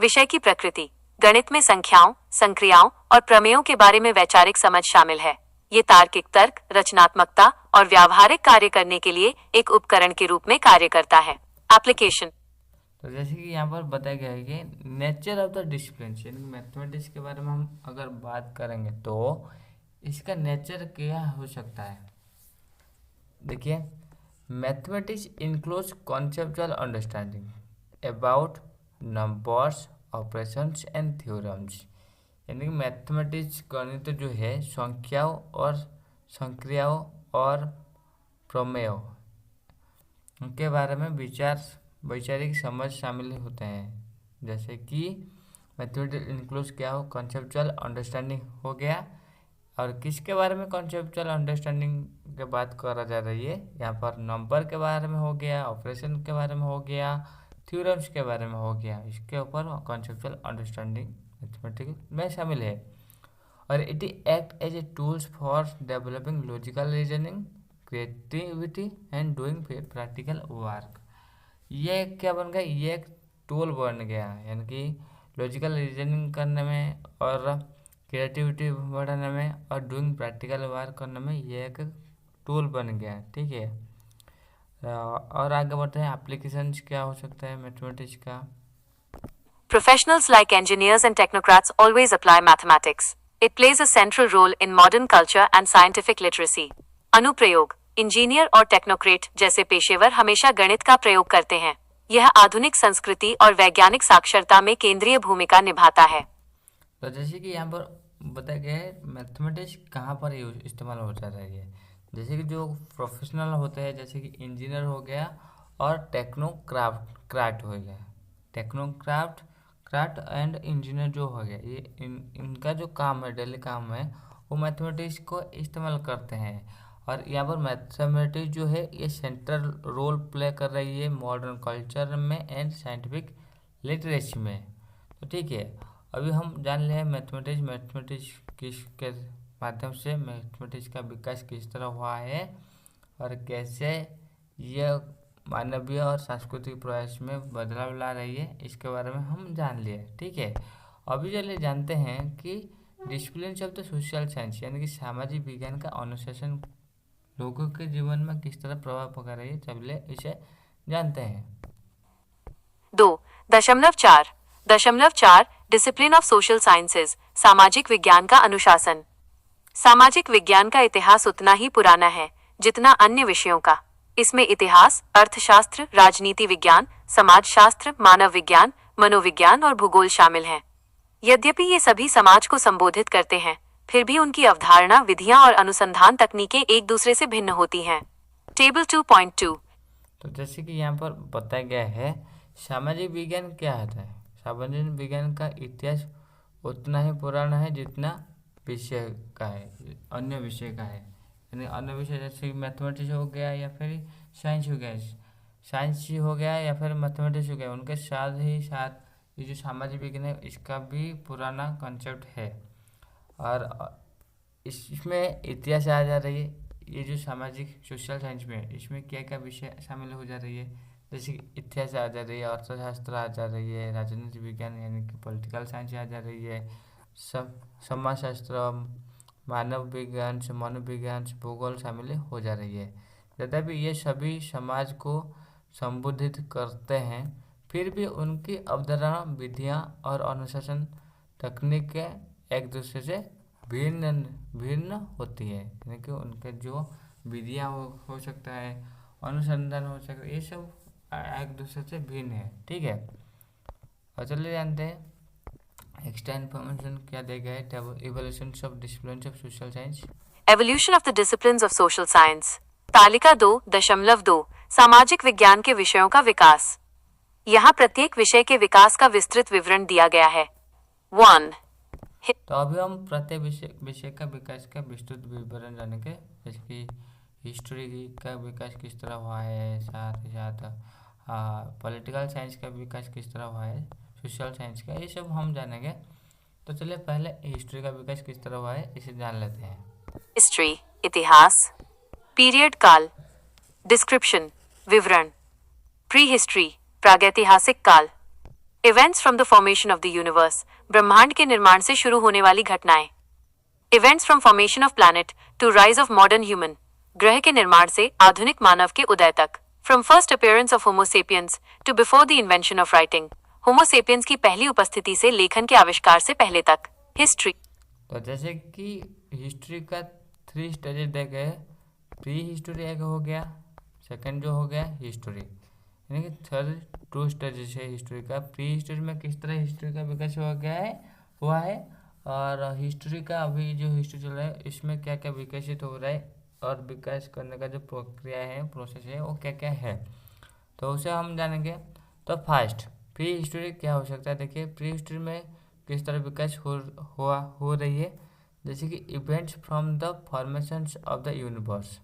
विषय की प्रकृति. गणित में संख्याओं, संक्रियाओं और प्रमेयों के बारे में वैचारिक समझ शामिल है। ये तार्किक तर्क, रचनात्मकता और व्यावहारिक कार्य करने के लिए एक उपकरण के रूप में कार्य करता है। एप्लीकेशन. तो जैसे कि यहाँ पर बताया गया है कि नेचर ऑफ द डिसिप्लिन, यानी मैथमेटिक्स के बारे में हम अगर बात करेंगे तो इसका नेचर क्या हो सकता है। देखिए, mathematics includes conceptual understanding about numbers, operations and theorems, यानी कि मैथमेटिक्स गणित जो है संख्याओं और संक्रियाओं और प्रमेयों के बारे में वैचारिक समझ शामिल होते हैं। जैसे कि मैथमेटिक्स इंक्लूड्स क्या हो, कॉन्सेप्चुअल अंडरस्टैंडिंग हो गया, और किसके बारे में कॉन्सेप्चुअल अंडरस्टैंडिंग की बात करा जा रही है, यहाँ पर नंबर के बारे में हो गया, ऑपरेशन के बारे में हो गया, थ्योरम्स के बारे में हो गया, इसके ऊपर कॉन्सेप्चुअल अंडरस्टैंडिंग मैथमेटिक्स में शामिल है। और it act as a tools for developing logical reasoning, creativity and doing practical work. ये क्या बन गया, ये एक टूल बन गया, यानी कि लॉजिकल रीजनिंग करने में और क्रिएटिविटी बढ़ाने में और डूइंग प्रैक्टिकल वर्क करने में ये एक टूल बन गया। ठीक है। और आगे बढ़ते हैं, एप्लीकेशंस क्या हो सकता है मैथमेटिक्स का। Professionals like engineers and technocrats always apply mathematics. It plays a central role in modern culture and scientific literacy. अनुप्रयोग. इंजीनियर और टेक्नोक्रेट जैसे पेशेवर हमेशा गणित का प्रयोग करते हैं। यह आधुनिक संस्कृति और वैज्ञानिक साक्षरता में केंद्रीय भूमिका निभाता है। तो जैसे कि यहाँ पर बताया गया है मैथमेटिक्स कहाँ पर इस्तेमाल होता है, जैसे कि जो प्रोफेशनल होते हैं, जैसे कि इंजीनियर हो गया और क्राफ्ट हो गया, क्राफ्ट एंड इंजीनियर जो हो गया, ये इनका जो काम है, डेली काम है, वो मैथमेटिक्स को इस्तेमाल करते हैं। और यहाँ पर मैथमेटिक्स जो है ये सेंट्रल रोल प्ले कर रही है मॉडर्न कल्चर में एंड साइंटिफिक लिटरेसी में। तो ठीक है, अभी हम जान ले मैथमेटिक्स किसके माध्यम से मैथमेटिक्स का विकास किस तरह हुआ है, और कैसे यह मानवीय और सांस्कृतिक प्रयास में बदलाव ला रही है, इसके बारे में हम जान लिए। ठीक है, अभी चलिए जानते हैं कि discipline of the social science यानी कि सामाजिक विज्ञान का अनुशासन लोगों के जीवन में किस तरह प्रभाव पड़ा रही है। चलिए इसे जानते हैं। 2.4 डिसिप्लिन ऑफ सोशल साइंसेज, सामाजिक विज्ञान का अनुशासन। सामाजिक विज्ञान का इतिहास उतना ही पुराना है जितना अन्य विषयों का। इसमें इतिहास, अर्थशास्त्र, राजनीति विज्ञान, समाजशास्त्र, मानव विज्ञान, मनोविज्ञान और भूगोल शामिल हैं। यद्यपि ये सभी समाज को संबोधित करते हैं, फिर भी उनकी अवधारणा, विधियां और अनुसंधान तकनीकें एक दूसरे से भिन्न होती हैं। टेबल 2.2। तो जैसे कि यहाँ पर बताया गया है, सामाजिक विज्ञान क्या होता है। सामाजिक विज्ञान का इतिहास उतना ही पुराना है जितना विषय का है, अन्य विषय का है। यानी अन्य विषय जैसे मैथमेटिक्स हो गया या फिर साइंस हो गया, साइंस हो गया या फिर मैथमेटिक्स हो गया, उनके साथ ही साथ ये जो सामाजिक विज्ञान है इसका भी पुराना कॉन्सेप्ट है। और इसमें इतिहास आ जा रही है। ये जो सामाजिक सोशल साइंस में है इसमें क्या क्या विषय शामिल हो जा रही है, जैसे कि इतिहास आ जा रही है, अर्थशास्त्र आ जा रही है, राजनीति विज्ञान यानी कि पॉलिटिकल साइंस आ जा रही है, समाजशास्त्र, मानव विज्ञान से मनोविज्ञान से भूगोल शामिल हो जा रही है। यद्यपि ये सभी समाज को संबोधित करते हैं, फिर भी उनकी अवधारणा, विधियाँ और अनुशासन तकनीकें एक दूसरे से भिन्न होती है। यानी कि उनके जो विधियाँ हो सकता है, अनुसंधान हो सकता है, ये सब एक दूसरे से भिन्न है। ठीक है, और चलिए जानते हैं एक्स्ट्रा इन्फॉर्मेशन क्या दिया गया है। Evolution of disciplines of social science. Evolution of the disciplines of social science. तालिका 2.2 सामाजिक विज्ञान के विषयों का विकास। यहाँ प्रत्येक विषय के विकास का विस्तृत विवरण दिया गया है। 1। तो अभी हम प्रत्येक विषय का विकास का विस्तृत विवरण जानेंगे, जैसे कि हिस्ट्री का विकास किस तरह हुआ है, साथ ही साथ पॉलिटिकल साइंस का विकास किस तरह हुआ है, सोशल साइंस का, ये सब हम जानेंगे। तो चलिए पहले हिस्ट्री का विकास किस तरह हुआ है इसे जान लेते हैं। हिस्ट्री, इतिहास। पीरियड, काल। डिस्क्रिप्शन, विवरण। प्री हिस्ट्री, प्रागैतिहासिक काल। Events from the formation of the universe, ब्रह्मांड के निर्माण से शुरू होने वाली घटनाएं। Events from formation of planet to rise of modern human, ग्रह के निर्माण से आधुनिक मानव के उदय तक। From first appearance of Homo sapiens to before the invention of writing, Homo sapiens की पहली उपस्थिति से लेखन के आविष्कार से पहले तक। हिस्ट्री, तो जैसे कि हिस्ट्री का 3 स्टेजेस दे गए। प्री हिस्ट्री एक हो गया, सेकंड जो हो गया हिस्ट्री, यानी कि थर्ड 2 स्टेजेस है हिस्ट्री का। प्री हिस्ट्री में किस तरह हिस्ट्री का विकास हुआ है और हिस्ट्री का अभी जो हिस्ट्री चल रहा है इसमें क्या क्या विकसित हो रहा है और विकास करने का जो प्रक्रिया है, प्रोसेस है, वो क्या क्या है, तो उसे हम जानेंगे। तो फर्स्ट प्री हिस्ट्री क्या हो सकता है। देखिए प्री हिस्ट्री में किस तरह विकास हो रही है, जैसे कि events from the formation of the universe,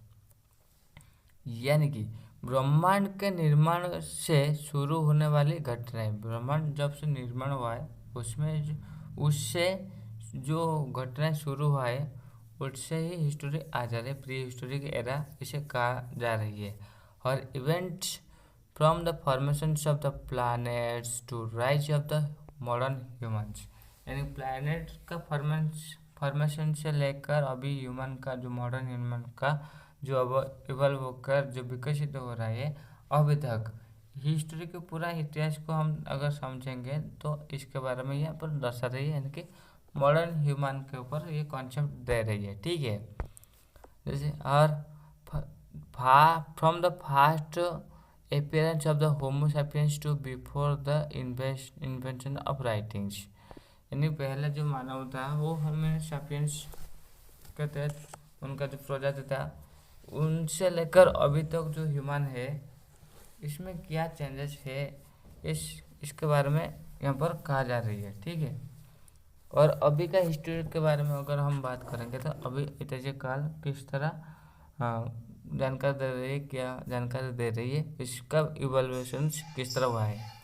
यानी कि ब्रह्मांड के निर्माण से शुरू होने वाली घटनाएं। ब्रह्मांड जब से निर्माण हुआ है उससे जो घटनाएं शुरू हुआ है उससे ही हिस्ट्री आ जा रही है, प्री हिस्टोरिक एरा इसे कहा जा रही है। और events from the formation of the planets to rise of the modern humans, यानी प्लैनेट का फॉर्मेशन से लेकर अभी ह्यूमन का जो मॉडर्न ह्यूमन का जो अब इवॉल्व होकर जो विकसित हो रहा है अभी तक। हिस्ट्री के पूरा इतिहास को हम अगर समझेंगे तो इसके बारे में यहाँ पर दर्शा रही है, यानी कि मॉडर्न ह्यूमन के ऊपर ये कॉन्सेप्ट दे रही है। ठीक है, जैसे और from the fast appearance of the Homo sapiens to before the invention of writings, यानी पहले जो मानव था वो होमो सैपियंस के तहत उनका जो प्रजाति था उनसे लेकर अभी तक जो ह्यूमन है इसमें क्या चेंजेस है इसके बारे में यहाँ पर कहा जा रही है। ठीक है, और अभी का हिस्ट्री के बारे में अगर हम बात करेंगे तो अभी ऐतिहासिक काल किस तरह जानकारी दे रही है, क्या जानकारी दे रही है, इसका इवोल्यूशन किस तरह हुआ है।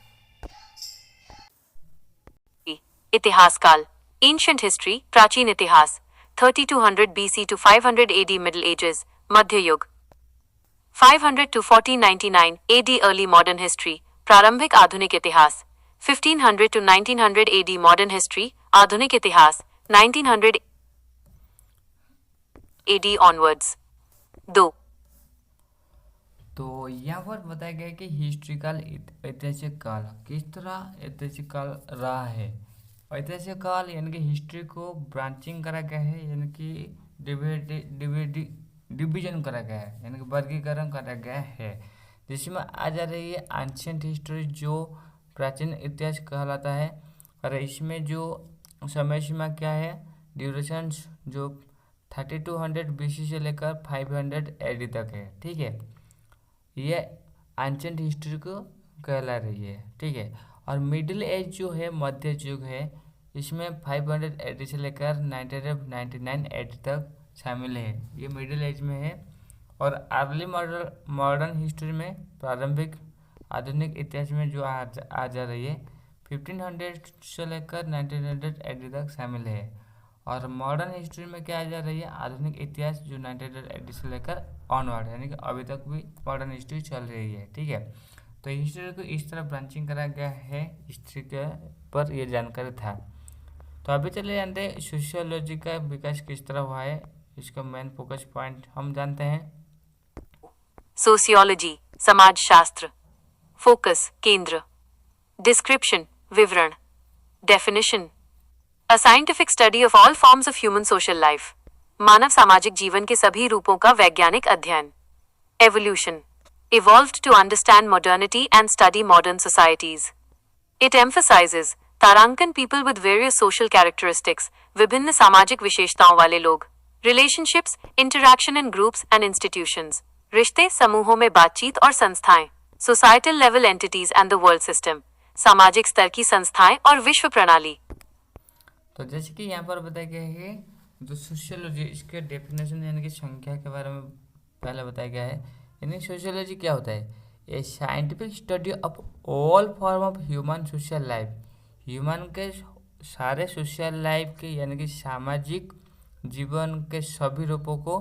इतिहास काल, एंशिएंट हिस्ट्री, प्राचीन इतिहास, 3200 BC to 500 AD, middle ages, मध्य युग। 500 to 1499 AD early modern history, प्रारंभिक आधुनिक इतिहास। 1500 to 1900 AD मॉडर्न हिस्ट्री, आधुनिक इतिहास। 1900 AD ऑनवर्ड्स। 2. तो यहाँ पर बताया गया है कि हिस्ट्रिकल ऐतिहासिक काल किस तरह ऐतिहासिक काल रहा है। ऐतिहासिक काल यानी कि हिस्ट्री को ब्रांचिंग करा गया है, यानी कि डिवीजन करा गया है, यानी कि वर्गीकरण करा गया है, जिसमें आ जा रही है एंशिएंट हिस्ट्री जो प्राचीन इतिहास कहलाता है। और इसमें जो समय सीमा क्या है, ड्यूरेशन जो 3200 BC से लेकर 500 AD तक है। ठीक है, ये एंशिएंट हिस्ट्री को कहला रही है। ठीक है, और मिडिल एज जो है मध्य युग है, इसमें 500 AD से लेकर 999 AD तक शामिल है, ये मिडिल एज में है। और अर्ली मॉडर्न हिस्ट्री में प्रारंभिक आधुनिक इतिहास में जो आ जा रही है 1500 से लेकर 1900 AD तक शामिल है। और मॉडर्न हिस्ट्री में क्या आ जा रही है, आधुनिक इतिहास जो 1900 AD से लेकर ऑनवर्ड, यानी कि अभी तक भी मॉडर्न हिस्ट्री चल रही है। ठीक है, तो हिस्ट्री को इस तरह ब्रांचिंग करा गया है, हिस्ट्री के पर ये जानकारी था। तो अभी चले जानते हैं सोशियोलॉजी का विकास किस तरह हुआ है, इसका मेन फोकस पॉइंट हम जानते हैं। सोशियोलॉजी, समाजशास्त्र। फोकस, केंद्र। डिस्क्रिप्शन, विवरण। Definition, a scientific study of all forms of human social life, मानव सामाजिक जीवन के सभी रूपों का वैज्ञानिक अध्ययन। Evolution, evolved to understand modernity and study modern societies. It emphasizes तारांकन people with various social characteristics, विभिन्न सामाजिक विशेषताओं वाले लोग। Relationships, interaction in groups and institutions, रिश्ते, समूहों में बातचीत और संस्थाएं। Societal level entities and the world system, सामाजिक स्तर की संस्थाएं और विश्व प्रणाली। तो जैसे कि यहाँ पर बताया गया है जो सोशियोलॉजी, इसके डेफिनेशन यानी कि संख्या के बारे में पहले बताया गया है। यानी सोशियोलॉजी क्या होता है, ए scientific study of all form of human social life, human के सारे सोशल लाइफ के यानी कि सामाजिक जीवन के सभी रूपों को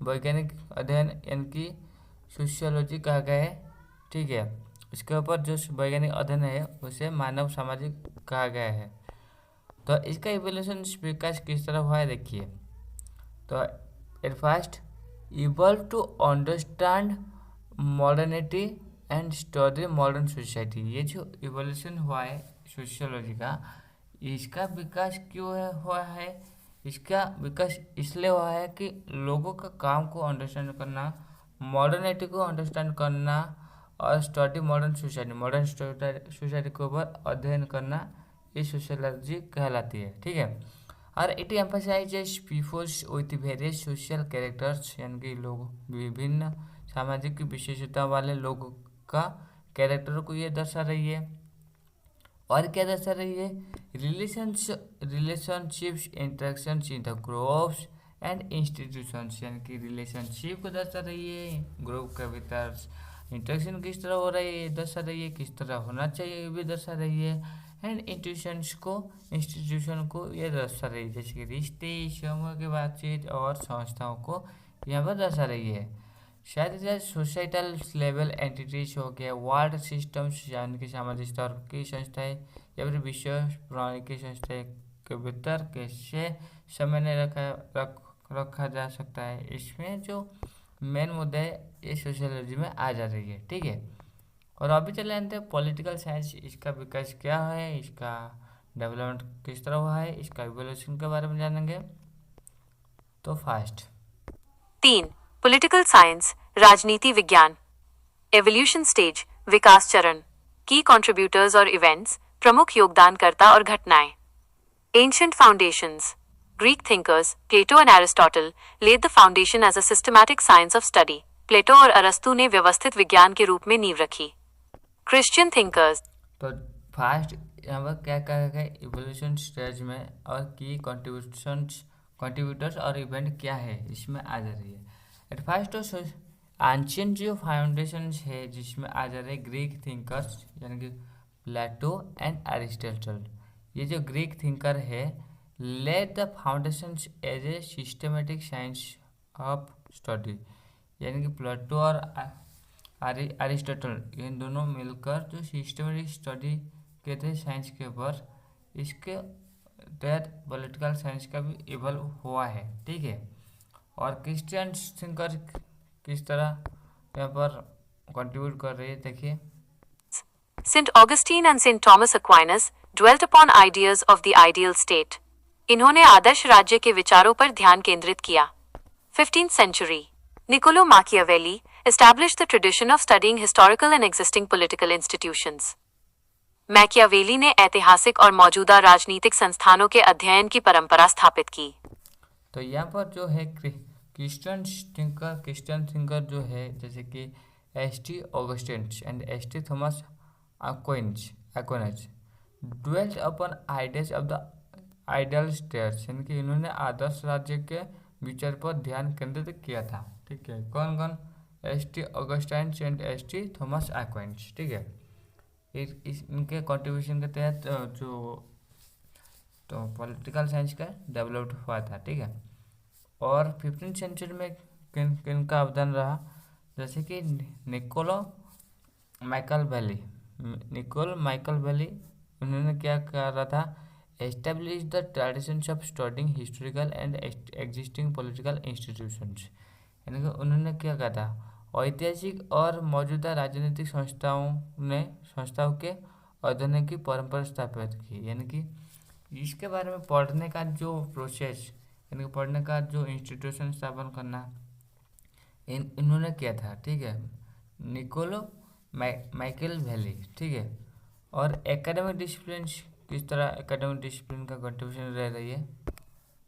वैज्ञानिक अध्ययन यानी कि सोशियोलॉजी कहा गया है। ठीक है, इसके ऊपर जो वैज्ञानिक अध्ययन है उसे मानव सामाजिक कहा गया है। तो इसका इवोल्यूशन विकास किस तरह हुआ है देखिए। तो at first evolve to understand modernity and study modern society, ये जो इवोल्यूशन हुआ है सोशियोलॉजी का, इसका विकास क्यों हुआ है, इसका विकास इसलिए हुआ है कि लोगों का काम को अंडरस्टैंड करना, मॉडर्निटी को अंडरस्टैंड करना और स्टडी मॉडर्न सोसाइटी के ऊपर अध्ययन करना, ये सोशियोलॉजी कहलाती है। ठीक है, और it emphasises peoples with various social characters, यानी कि लोग विभिन्न सामाजिक विशेषता वाले लोगों का कैरेक्टर को ये दर्शा रही है। और क्या दर्शा रही है, relationships interactions in the groups and institutions, यानी कि रिलेशनशिप को दर्शा रही है, ग्रुप के भीतर इंटरेक्शन किस तरह हो रही है दर्शा रही है, किस तरह होना चाहिए ये भी दर्शा रही है। एंड इंस्टीट्यूशन को ये दर्शा रही है, जैसे कि रिश्ते, समूह की बातचीत और संस्थाओं को यहाँ पर दर्शा रही है। शायद सोसाइटल लेवल एंटिटीज हो गया, वर्ल्ड सिस्टम्स यानी कि सामाजिक स्तर की संस्थाएं या फिर विश्व प्रणाली की संस्थाएं के भीतर कैसे समन्वय रखा जा सकता है, इसमें जो मेन मुद्दे ये सोशियोलॉजी में आ जा रही है। ठीक है, और अभी चले जानते हैं पॉलिटिकल साइंस, इसका विकास क्या है, इसका डेवलपमेंट किस तरह हुआ है, इसका इवोल्यूशन के बारे में जानेंगे। तो फर्स्ट 3. पॉलिटिकल साइंस, राजनीति विज्ञान। एवोल्यूशन स्टेज, विकास चरण। की कंट्रीब्यूटर्स और इवेंट्स, प्रमुख योगदानकर्ता और घटनाएं। Ancient foundations, Greek thinkers Plato and Aristotle laid the foundation as a systematic science of study. Plato और अरस्तु ने व्यवस्थित विज्ञान के रूप में नींव रखी। क्रिश्चियन थिंकर्स, तो फर्स्ट यहाँ पर क्या कहा गया इवोल्यूशन स्टेज में, और की कंट्रीब्यूटर्स और इवेंट क्या है इसमें आ जा रही है। एट फर्स्ट तो एंशिएंट जो फाउंडेशंस है जिसमें आ जा रहे ग्रीक थिंकर्स यानी कि प्लेटो एंड एरिस्टोटल, ये जो ग्रीक थिंकर है laid the foundations as a systematic science of study, यानी कि प्लेटो और अरिस्टोटल इन दोनों मिलकर जो सिस्टमेटिक स्टडी के थे साइंस के ऊपर, इसके तहत पॉलिटिकल साइंस का भी इवॉल्व हुआ है। ठीक है, और क्रिश्चियन थिंकर किस तरह यहाँ पर कंट्रीब्यूट कर रही है देखिए। St. Augustine and St. Thomas Aquinas dwelt upon ideas of the ideal state. इन्होंने आदर्श राज्य के विचारों पर ध्यान केंद्रित किया। 15th century. Niccolo Machiavelli established the tradition of studying historical and existing political institutions. Machiavelli ने ऐतिहासिक और मौजूदा राजनीतिक संस्थानों के अध्ययन की परंपरा स्थापित की। तो यहाँ पर जो है क्रिश्चियन थिंकर जो है जैसे कि S T. Augustine and S T. Thomas Aquinas dwelt upon ideas of the ideal states, यानी कि इन्होंने आदर्श राज्य के विचार पर ध्यान केंद्रित किया था। ठीक है, कौन कौन? ST. Augustine and S T. Thomas Aquinas. ठीक है, इनके कंट्रीब्यूशन के तहत जो तो पॉलिटिकल साइंस का डेवलप्ड हुआ था। ठीक है, और 15th सेंचुरी में किन का अवदान रहा, जैसे कि निकोलो माइकल वेली उन्होंने क्या करा था, establish the traditions of studying historical and existing political institutions, यानी कि उन्होंने क्या कहा था, ऐतिहासिक और मौजूदा राजनीतिक संस्थाओं के अध्ययन की परंपरा स्थापित की। यानी कि इसके बारे में पढ़ने का जो प्रोसेस, यानी कि पढ़ने का जो इंस्टीट्यूशन स्थापन करना इन्होंने किया था। ठीक है, निकोलो माइकल वेली। ठीक है, और एकेडमिक डिसिप्लिन किस तरह एकेडमिक डिसिप्लिन का कंट्रीब्यूशन रह रही है।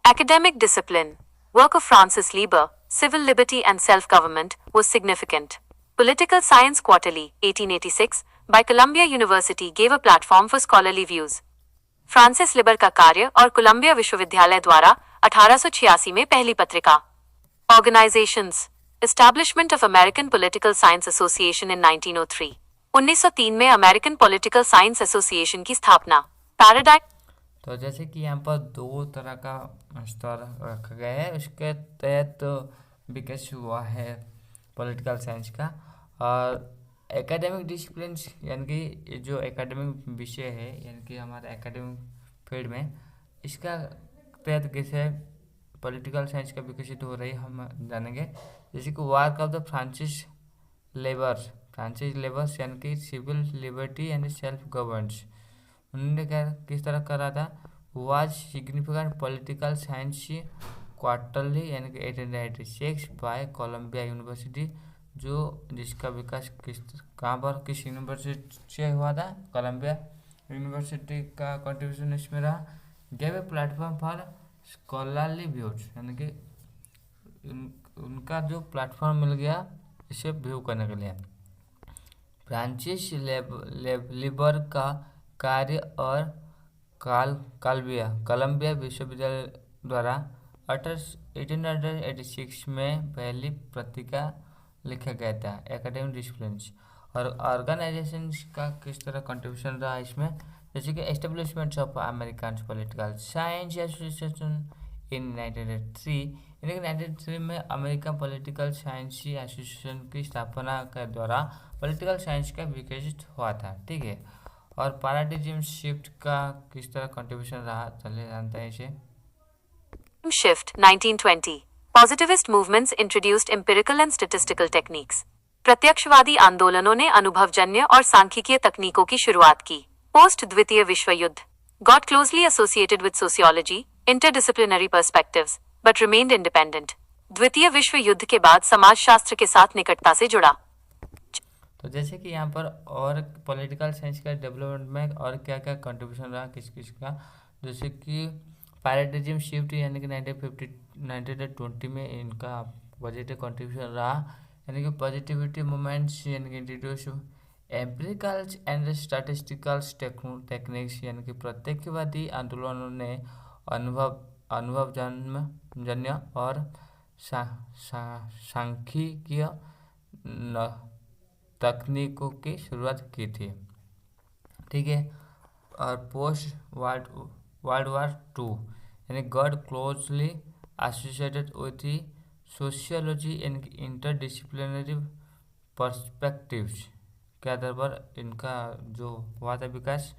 Academic discipline. Work of Francis Lieber, Civil Liberty and Self-Government, was significant. Political Science Quarterly, 1886, by Columbia University gave a platform for scholarly views. Francis Libre का कार्य और Colombia विश्वविद्यालय द्वारा 1886 में पहली पत्रिका। Organizations. Establishment of American Political Science Association in 1903. 1903 में American political science association की स्थापना। पैराडाइम। तो जैसे कि यहाँ पर दो तरह का स्तर रखा गया है, उसके तहत विकास हुआ है पॉलिटिकल साइंस का। और एकेडमिक डिसिप्लिन यानी कि जो एकेडमिक विषय है, यानी कि हमारे एकेडमिक फील्ड में इसका तहत कैसे पॉलिटिकल साइंस का विकसित हो रही है हम जानेंगे। जैसे कि work of the Francis Lieber's यानी कि civil liberty and self governance, उन्होंने क्या किस तरह करा था, was significant Political Science Quarterly यानी कि 1896 बाय कोलंबिया यूनिवर्सिटी, जो जिसका विकास कहाँ पर किस यूनिवर्सिटी से हुआ था, कोलंबिया यूनिवर्सिटी का कंट्रीब्यूशन इसमें रहा। Gave a platform for scholarly views, यानी कि उनका जो प्लेटफॉर्म मिल गया इसे व्यू करने के लिए। फ्रांसिस लिबर का कार्य और कोलंबिया विश्वविद्यालय द्वारा 1886 में पहली पत्रिका लिखा गया था एकेडमिक डिसिप्लिन। और ऑर्गेनाइजेशन का किस तरह कंट्रीब्यूशन रहा इसमें, जैसे कि establishment of American political science association in 1903, यानी कि 1903 में अमेरिकन पॉलिटिकल साइंस एसोसिएशन की स्थापना के द्वारा पॉलिटिकल साइंस का विकसित हुआ था। ठीक है, और पैराडिग्म शिफ्ट का किस तरह कंट्रीब्यूशन रहा, चलिए जानते हैं इसे। Shift 1920. Positivist movements introduced empirical and statistical techniques. प्रत्यक्षवादी आंदोलनों ने अनुभवजन्य और सांख्यिकीय तकनीकों की शुरुआत की। पोस्ट द्वितीय विश्व युद्ध got closely associated with sociology, interdisciplinary perspectives, but remained independent. द्वितीय विश्व युद्ध के बाद समाजशास्त्र के साथ निकटता से जुड़ा। तो जैसे कि यहाँ पर और पॉलिटिकल साइंस का डेवलपमेंट में और क्या क्या कंट्रीब्यूशन रहा किस किस का, जैसे कि पैराडिग्म शिफ्ट यानी कि 1920 में इनका पॉजिटिव कंट्रीब्यूशन रहा, यानी कि पॉजिटिविटी मूवमेंट्स यानी कि introduce empirical and statistical techniques, यानी कि प्रत्यक्षवादी आंदोलनों ने अनुभवजन्य और सांख्यिकीय तकनीकों की शुरुआत की थी। ठीक है, और पोस्ट वर्ल्ड वार टू यानी got closely associated with the sociology यानी कि इंटरडिसिप्लिनरी पर्सपेक्टिव्स के आधार पर इनका जो हुआ था विकास,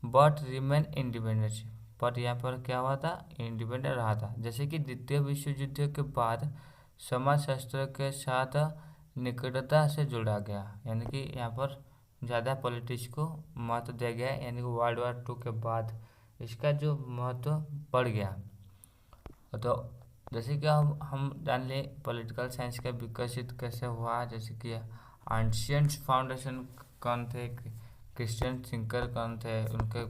बट रिमेन इंडिपेंडेंट, पर यहाँ पर क्या हुआ था, इंडिपेंडेंट रहा था। जैसे कि द्वितीय विश्व युद्ध के बाद समाजशास्त्र के साथ निकटता से जुड़ा गया, यानी कि यहाँ पर ज़्यादा पॉलिटिक्स को महत्व दिया गया, यानी कि वर्ल्ड वार 2 के बाद इसका जो महत्व बढ़ गया। तो जैसे कि हम जान लें पॉलिटिकल साइंस का विकसित कैसे हुआ, जैसे कि एंशिएंट फाउंडेशन कौन थे, क्रिश्चियन थिंकर कौन थे, उनके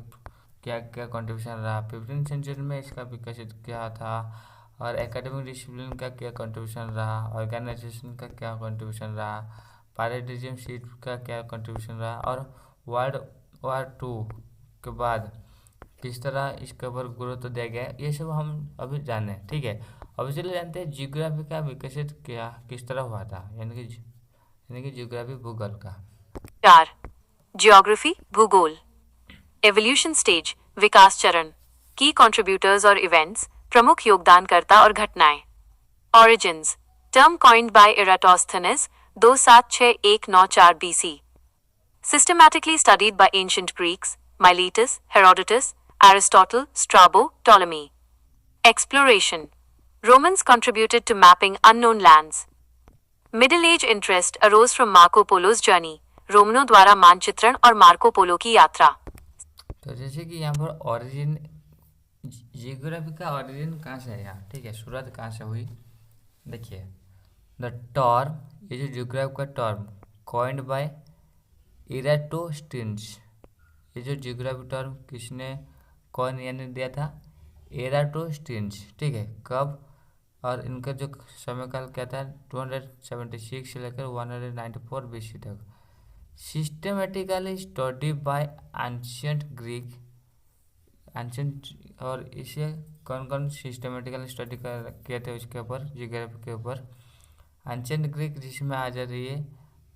क्या क्या कंट्रीब्यूशन रहा 15वीं सेंचुरी में इसका विकसित किया था, और एकेडमिक डिसिप्लिन का क्या कंट्रीब्यूशन रहा, ऑर्गेनाइजेशन का क्या कंट्रीब्यूशन रहा, पैरेडिज्म सीट का क्या कंट्रीब्यूशन रहा, और वर्ल्ड वार 2 के बाद किस तरह इसके ऊपर गुरुत्व दिया गया, ये सब हम अभी जाने। ठीक है, अभी चलिए जानते हैं जियोग्राफी का विकसित क्या किस तरह हुआ था, यानी कि जियोग्राफी भूगोल का। 4. ज्योग्राफी भूगोल। एवोल्यूशन स्टेज विकास चरण। की कंट्रीब्यूटर्स और इवेंट्स प्रमुख योगदानकर्ता और घटनाएं। Origins term coined by Eratosthenes 276-194 BC. Systematically studied by ancient Greeks, Miletus, Herodotus, Aristotle, Strabo, Ptolemy. Exploration. Romans contributed to mapping unknown lands. Middle Age interest arose from Marco Polo's journey. रोमनों द्वारा मानचित्रण और Marco Polo की यात्रा। तो जैसे कि यहाँ पर ओरिजिन, जियोग्राफी का ओरिजिन कहाँ से आया, ठीक है, शुरुआत कहाँ से हुई। देखिए द टर्म, ये जो जियोग्राफी का टर्म कॉइन्ड बाय इराटोस्थिनेस, ये जो जियोग्राफी टर्म किसने कॉइन यानी दिया था, एराटोस्थिनेस। ठीक है, कब, और इनका जो समय काल क्या था 276 से लेकर 194 BC तक। Systematically study bye ancient Greek, ancient, और इसे कौन कौन सिस्टमेटिकली स्टडी किए थे उसके ऊपर, जियोग्राफी के ऊपर। एंशिएंट ग्रीक जिसमें आ जा रही है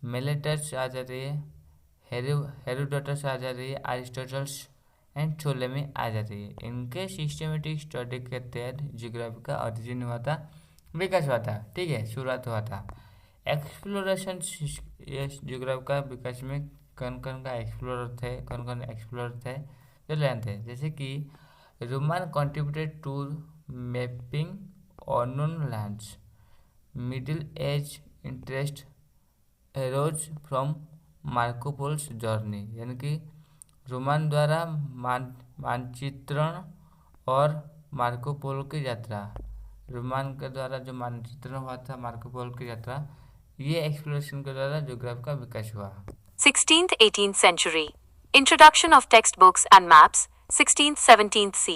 मिलेटस, आ जा रही है हेरोडोटस, आ जा रही है अरिस्टोटल्स एंड टोलेमी आ जा रही है। इनके सिस्टमेटिक स्टडी के तहत जियोग्राफी का ओरिजिन हुआ था, विकास हुआ था। ठीक है, शुरुआत हुआ था। एक्सप्लोरेशन, जियोग्राफी का विकास में कौन कौन का एक्सप्लोरर थे, कौन कौन एक्सप्लोरर थे जो जानते हैं। जैसे कि Roman contributed to mapping unknown lands. Middle age interest arose from Marco Polo's journey, यानी कि रोमन द्वारा मानचित्रण और मार्को पोलो की यात्रा, रोमन के द्वारा जो मानचित्रण हुआ था मार्को पोलो की यात्रा, ये एक्सप्लोरेशन के द्वारा ज्योग्राफी का विकास हुआ। 16th-18th century. Introduction of textbooks and maps 16th-17th C.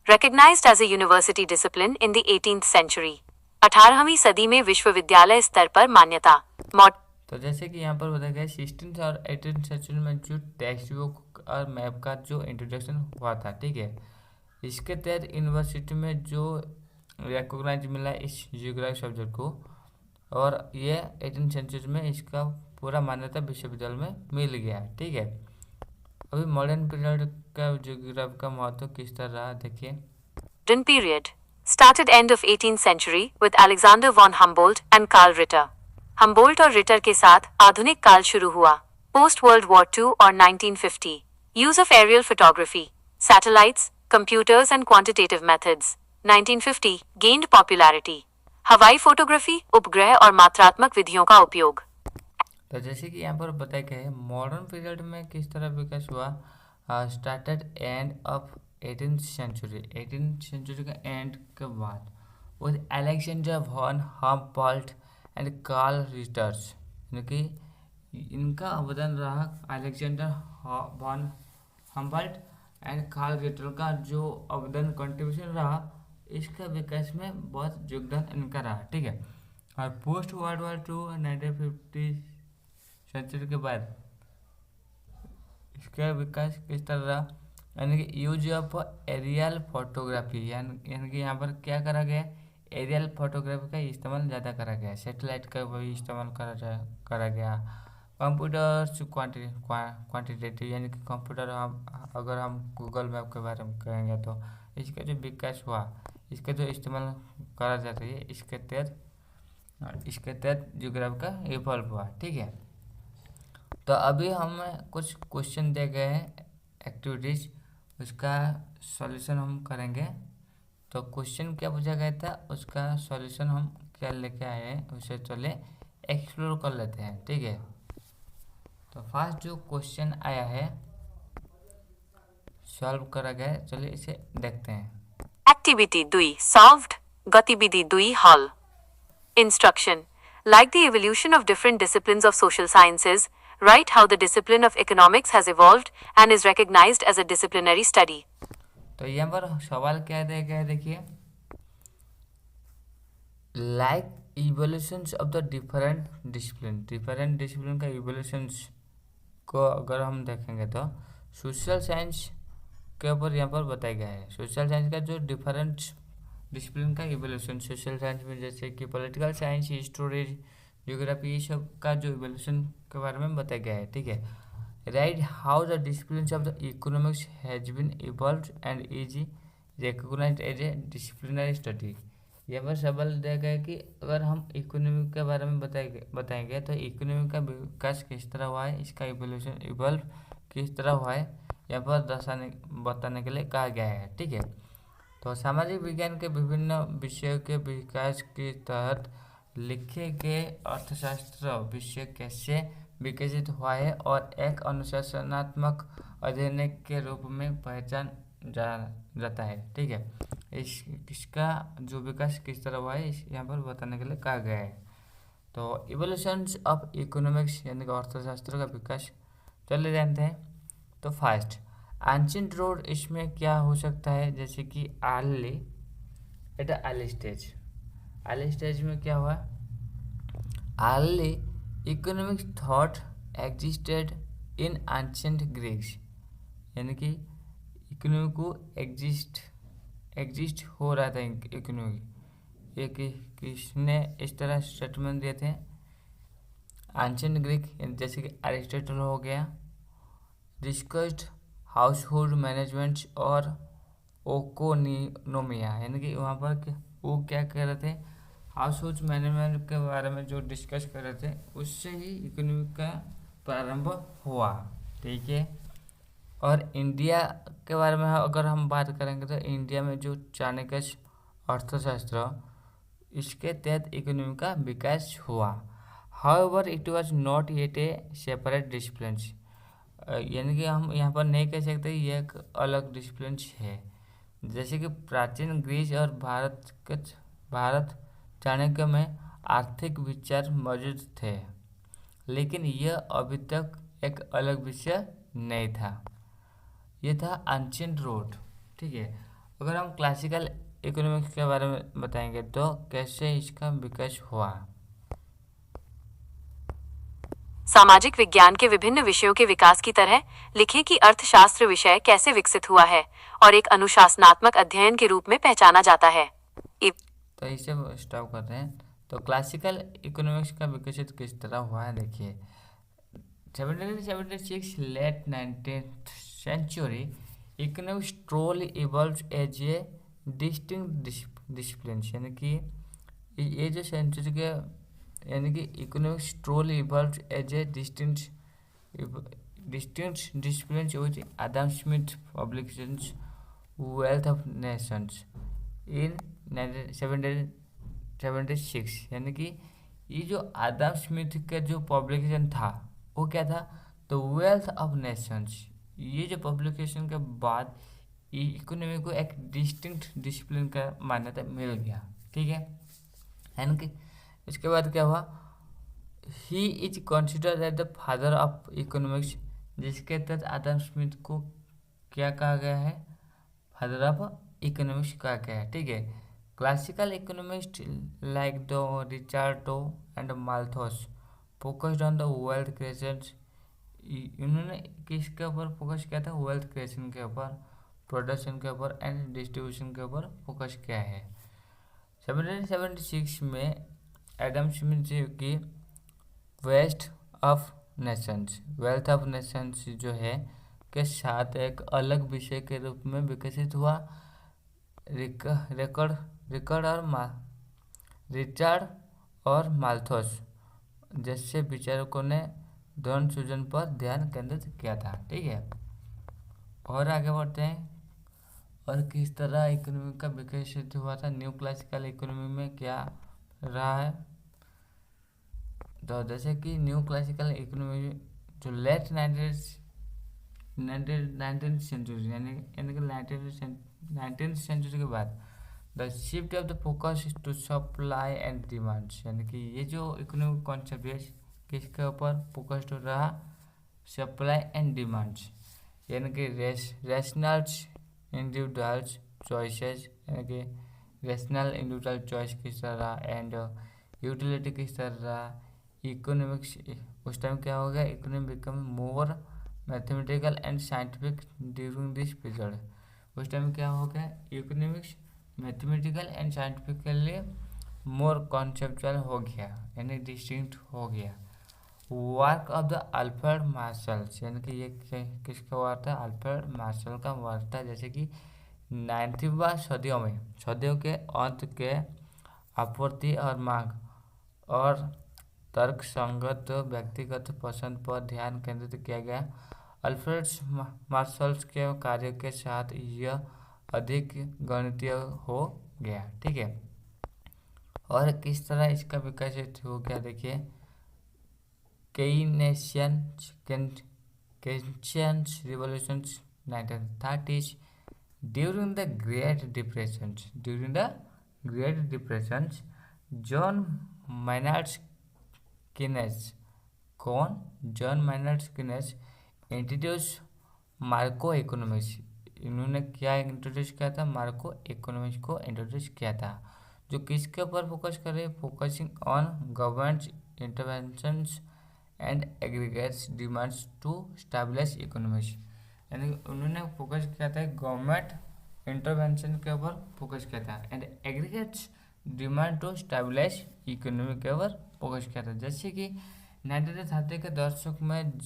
Recognized as a university discipline in the 18th century. 18वीं सदी में विश्वविद्यालय स्तर पर मान्यता। तो जैसे कि यहाँ पर बताया गया 16th और 18th सेंचुरी में जो टेक्स्ट बुक और मैप का जो इंट्रोडक्शन हुआ था, ठीक है, इसके तहत यूनिवर्सिटी में जो रिकॉग्नाइज मिला इस जियोग्राफी सब्जेक्ट को, और ये 18th सेंचुरी में इसका पूरा मान्यता विश्वविद्यालय में मिल गया। ठीक है, अभी मॉडर्न पीरियड का जियोग्राफी का महत्व किस तरह रहा, देखिए। Modern period started end of 18th century with Alexander von Humboldt and Karl Ritter. Humboldt और रिटर के साथ आधुनिक काल शुरू हुआ। पोस्ट वर्ल्ड वॉर 2 और 1950 use of aerial photography, satellites, computers and quantitative methods 1950 gained popularity. हवाई फोटोग्राफी, उपग्रह और मात्रात्मक विधियों का उपयोग। तो जैसे कि यहाँ पर बताया गया है मॉडर्न पीरियड में किस तरह विकास हुआ, started end of 18th century, 18th century का एंड के बाद with Alexander von Humboldt and Carl Ritter's, यानी कि इनका अवदान रहा Alexander von Humboldt and Carl Ritter का जो अवदान कंट्रीब्यूशन रहा, इसका विकास में बहुत योगदान इनका रहा। ठीक है, और पोस्ट वर्ल्ड वार 2 1950 सेंचुरी के बाद इसका विकास किस तरह रहा, यानी कि यूज ऑफ एरियल फोटोग्राफी, यानी कि यहाँ पर क्या करा गया, एरियल फोटोग्राफी का इस्तेमाल ज़्यादा करा गया, सैटेलाइट का भी इस्तेमाल करा गया। कंप्यूटर्स क्वांटिटेटिव, यानी कि कंप्यूटर अगर हम गूगल मैप के बारे में कहेंगे तो इसका जो विकास हुआ, इसका जो इस्तेमाल करा जाता है, इसके तहत और इसके तहत ज्योग्राफी का इवॉल्व हुआ। ठीक है, तो अभी हमें कुछ क्वेश्चन दिए गए हैं एक्टिविटीज, उसका सॉल्यूशन हम करेंगे। तो क्वेश्चन क्या पूछा गया था, उसका सॉल्यूशन हम क्या लेके आए हैं, उसे चले एक्सप्लोर कर लेते हैं। ठीक है, तो फर्स्ट जो क्वेश्चन आया है सॉल्व करा गया है, चलिए इसे देखते हैं। Activity 2 solved. गतिविधि 2 हल। Instruction. Like the evolution of different disciplines of social sciences, write how the discipline of economics has evolved and is recognized as a disciplinary study. तो यहाँ पर सवाल क्या दिया गया है, देखिए, like evolutions of the different discipline का इवोल्यूशंस को अगर हम देखेंगे तो सोशल साइंस के ऊपर यहाँ पर बताया गया है। सोशल साइंस का जो डिफरेंट डिसिप्लिन का इवोल्यूशन, सोशल साइंस में जैसे कि पॉलिटिकल साइंस, हिस्टोरी, ज्योग्राफी, ये सब का जो इवोल्यूशन के बारे में बताया गया है। ठीक है, right how the discipline of the economics has been evolved and is recognised as a disciplinary study. यहाँ पर सवाल दिया गया है कि अगर हम इकोनॉमी के बारे में बताएंगे तो इकोनॉमी का विकास किस तरह हुआ है, इसका इवोल्यूशन इवॉल्व किस तरह हुआ है, यहाँ पर बताने के लिए कहा गया है। ठीक है, तो सामाजिक विज्ञान के विभिन्न विषयों के विकास के तहत लिखे गए अर्थशास्त्र विषय कैसे विकसित हुआ है और एक अनुशासनात्मक अध्ययन के रूप में पहचान जाता है। ठीक है, इसका जो विकास किस तरह हुआ है यहाँ पर बताने के लिए कहा गया है। तो इवोल्यूशंस ऑफ इकोनॉमिक्स यानी कि अर्थशास्त्र का विकास चले जानते हैं। तो फर्स्ट एंशिएंट रोड, इसमें क्या हो सकता है, जैसे कि अर्ली स्टेज में क्या हुआ, early economics thought existed in ancient Greeks, यानी कि इकोनॉमी को एग्जिस्ट हो रहा था इकोनॉमी, ये किसने इस तरह स्टेटमेंट दिए थे, एंशिएंट ग्रीक जैसे कि अरिस्टोटल हो गया, डिस्कस्ड हाउस होल्ड मैनेजमेंट और ओकोनोमिया, यानी कि वहाँ पर वो क्या कह रहे थे, हाउस होल्ड मैनेजमेंट के बारे में जो डिस्कस कर रहे थे, उससे ही इकोनॉमी का प्रारंभ हुआ। ठीक है, और इंडिया के बारे में अगर हम बात करेंगे तो इंडिया में जो चाणक्य अर्थशास्त्र, इसके तहत इकोनॉमी का विकास हुआ। However it was not yet a separate discipline, यानी कि हम यहाँ पर नहीं कह सकते ये एक अलग डिसिप्लिन है। जैसे कि प्राचीन ग्रीस और भारत चाणक्य में आर्थिक विचार मौजूद थे, लेकिन यह अभी तक एक अलग विषय नहीं था, ये था एंशिएंट रोड। ठीक है, अगर हम क्लासिकल इकोनॉमिक्स के बारे में बताएंगे तो कैसे इसका विकास हुआ। सामाजिक विज्ञान के विभिन्न विषयों के विकास की तरह लिखें कि अर्थशास्त्र विषय कैसे विकसित हुआ है और एक अनुशासनात्मक अध्ययन के रूप में पहचाना जाता है। तो इसे स्टॉप करते हैं। तो क्लासिकल इकोनॉमिक्स का विकसित किस तरह हुआ है, देखिए 1776 late 19th century economics truly evolve as a distinct discipline, यानी कि ये जो सेंचुरी के यानी कि economics truly evolve as a distinct discipline which Adam Smith publications Wealth of Nations in 1776, यानी कि ये जो आदम स्मिथ का जो पब्लिकेशन था वो क्या था, तो वेल्थ ऑफ नेशंस। ये जो पब्लिकेशन के बाद इकोनॉमी को एक डिस्टिंक्ट डिसिप्लिन का मान्यता मिल गया। ठीक है, यानी कि इसके बाद क्या हुआ, he is considered as the father of economics, जिसके तहत आदम स्मिथ को क्या कहा गया है, फादर ऑफ इकोनॉमिक्स कहा गया है। ठीक है, classical economist like the Ricardo and Malthus focused on the wealth creation, इन्होंने किसके ऊपर फोकस किया था, वेल्थ क्रिएशन के ऊपर, प्रोडक्शन के ऊपर एंड डिस्ट्रीब्यूशन के ऊपर फोकस किया है। 1776 में एडम स्मिथ की वेल्थ ऑफ नेशंस जो है के साथ एक अलग विषय के रूप में विकसित हुआ। रिचर्ड और माल्थोस जैसे विचारकों ने धन सृजन पर ध्यान केंद्रित किया था। ठीक है, और आगे बढ़ते हैं। और किस तरह इकोनॉमी का विकसित हुआ था न्यू क्लासिकल इकोनॉमी में, क्या रहा है। तो जैसे कि न्यू क्लासिकल इकोनॉमी जो लेट नाइनटीन सेंचुरी यानी कि नाइनटीन सेंचुरी के बाद the shift of the focus to supply and demands, यानी कि ये जो इकोनॉमिक कॉन्सेप्ट है किसके ऊपर फोकस्ड हो रहा, सप्लाई एंड डिमांड्स, यानी कि रेशनल्स इंडिविजुअल्स चॉइसेस, यानी कि रेशनल इंडिविजुअल चॉइस किस तरह एंड यूटिलिटी किस तरह। इकोनॉमिक्स उस टाइम क्या हो गया, economy become more mathematical and scientific during this period. उस टाइम क्या हो गया, economics mathematical and scientifically more conceptual हो गया, यानी डिस्टिंक्ट हो गया। Work of the Alfred Marshall, यानी कि ये किसका वर्क था, अल्फ्रेड मार्शल का वर्क था। जैसे कि 19वीं सदियों के अंत के आपूर्ति और मांग और तर्क संगत व्यक्तिगत पसंद पर ध्यान केंद्रित किया गया। अल्फ्रेड मार्शल के कार्य के साथ यह अधिक गणितीय हो गया। ठीक है, और किस तरह इसका विकास हो गया, देखिए Keynesians revolutions 1930s during the great depressions John Maynard Keynes introduce मार्को इकोनॉमिक्स। इन्होंने क्या इंट्रोड्यूस किया था, मार्को इकोनॉमिक्स को इंट्रोड्यूस किया था, जो किसके ऊपर फोकस कर रहे, focusing on government interventions and aggregates demands to stabilise economics, यानी उन्होंने फोकस किया था गवर्नमेंट इंटरवेंशन के ऊपर फोकस किया था and aggregates demand to stabilise economy के ऊपर फोकस किया था। जैसे कि 1930 के दशक में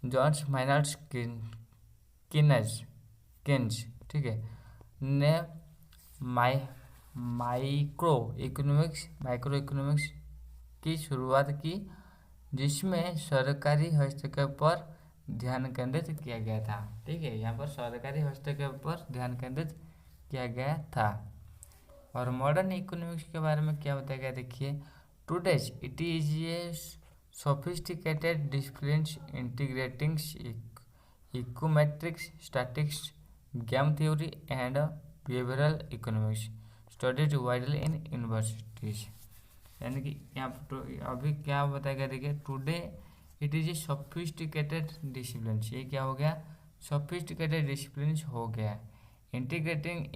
जॉन्स माइनार्ड किन्स, ठीक है, ने माइक्रो इकोनॉमिक्स की शुरुआत की, जिसमें सरकारी हस्तक्षेप पर ध्यान केंद्रित किया गया था। ठीक है, यहाँ पर सरकारी हस्तक्षेप पर ध्यान केंद्रित किया गया था। और मॉडर्न इकोनॉमिक्स के बारे में क्या बताया गया, देखिए today's it is a sophisticated discipline integrating econometrics, statistics, game theory and behavioural economics studied widely in universities. यानी कि यहाँ पर अभी क्या बताया गया, देखिए today it is a sophisticated discipline, ये क्या हो गया, सोफिस्टिकेटेड डिसिप्लिन हो गया। इंटीग्रेटिंग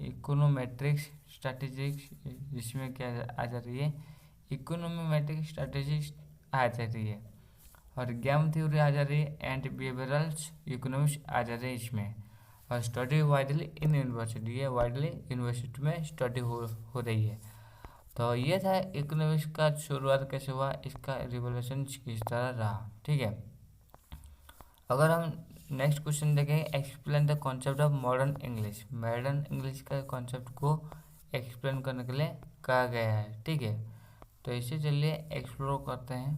इकोनोमेट्रिक्स स्ट्रैटेजिक्स, जिसमें क्या आ जा रही है, इकोनोमेट्रिक स्ट्रैटेजिक्स आ जा रही है, और गेम थ्योरी आ जा रही है एंड बिहेवियरल्स इकोनॉमिक्स आ जा रही है इसमें। और स्टडी वाइडली इन यूनिवर्सिटी, ये वाइडली यूनिवर्सिटी में स्टडी हो रही है। तो ये था इकोनॉमिक्स का शुरुआत कैसे हुआ, इसका रिवोल्यूशन किस तरह रहा। ठीक है, अगर हम नेक्स्ट क्वेश्चन देखें, explain the concept of modern English. Modern English का कॉन्सेप्ट को एक्सप्लेन करने के लिए कहा गया है। ठीक है, तो इसे चलिए एक्सप्लोर करते हैं।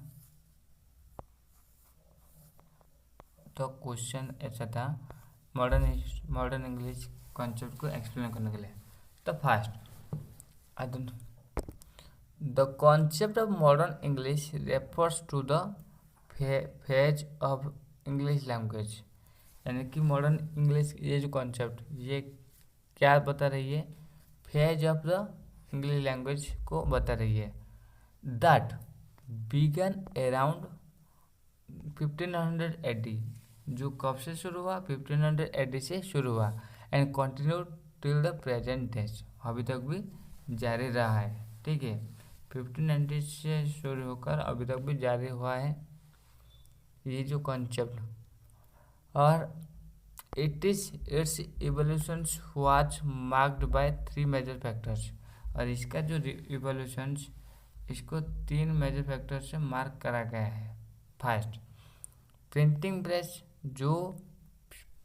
तो क्वेश्चन ऐसा था, मॉडर्न इंग्लिश कॉन्सेप्ट को एक्सप्लेन करने के लिए। तो first, the concept of modern English refers to the phase of English language, यानी कि मॉडर्न इंग्लिश ये जो कॉन्सेप्ट ये क्या बता रही है, phase of the English language को बता रही है। दैट बिगन अराउंड 1500 AD, जो कब से शुरू हुआ, 1500 AD से शुरू हुआ, and continue till the present days, अभी तक भी जारी रहा है। ठीक है, 1500 से शुरू होकर अभी तक भी जारी हुआ है ये जो कॉन्सेप्ट। और its evolution was marked by 3 major factors, और इसका जो इवोल्यूशन इसको 3 मेजर फैक्टर से मार्क करा गया है। फर्स्ट, प्रिंटिंग प्रेस, जो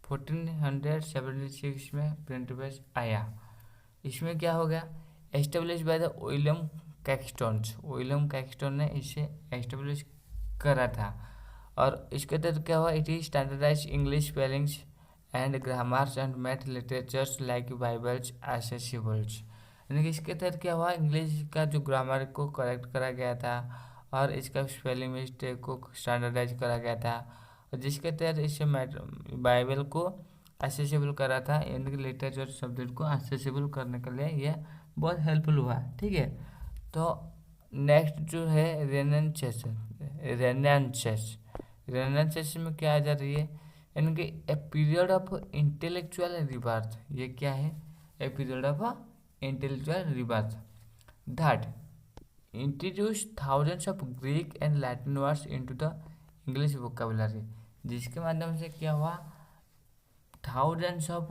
1476 में प्रिंटिंग प्रेस आया। इसमें क्या हो गया, establish by the William Caxtons, William Caxton ने इसे एस्टेब्लिश करा था। और इसके तहत क्या हुआ, it is standardise English spellings and grammars and made literatures like Bibles accessibles. यानी कि इसके तहत क्या हुआ, इंग्लिश का जो ग्रामर को करेक्ट करा गया था और इसका स्पेलिंग मिस्टेक को स्टैंडर्डाइज करा गया था, और जिसके तहत इसे बाइबल को एसेसिबल करा था, यानी कि लिटरेचर सब्जेक्ट को एसेसिबल करने के लिए यह बहुत हेल्पफुल हुआ। ठीक है, तो नेक्स्ट जो है रेनेसांस में क्या आ जा रही है, यानी कि a period of intellectual rebirth. ये क्या है, a period of intellectual rebirth that introduce thousands of Greek and Latin words into the English vocabulary, जिसके माध्यम से क्या हुआ, thousands of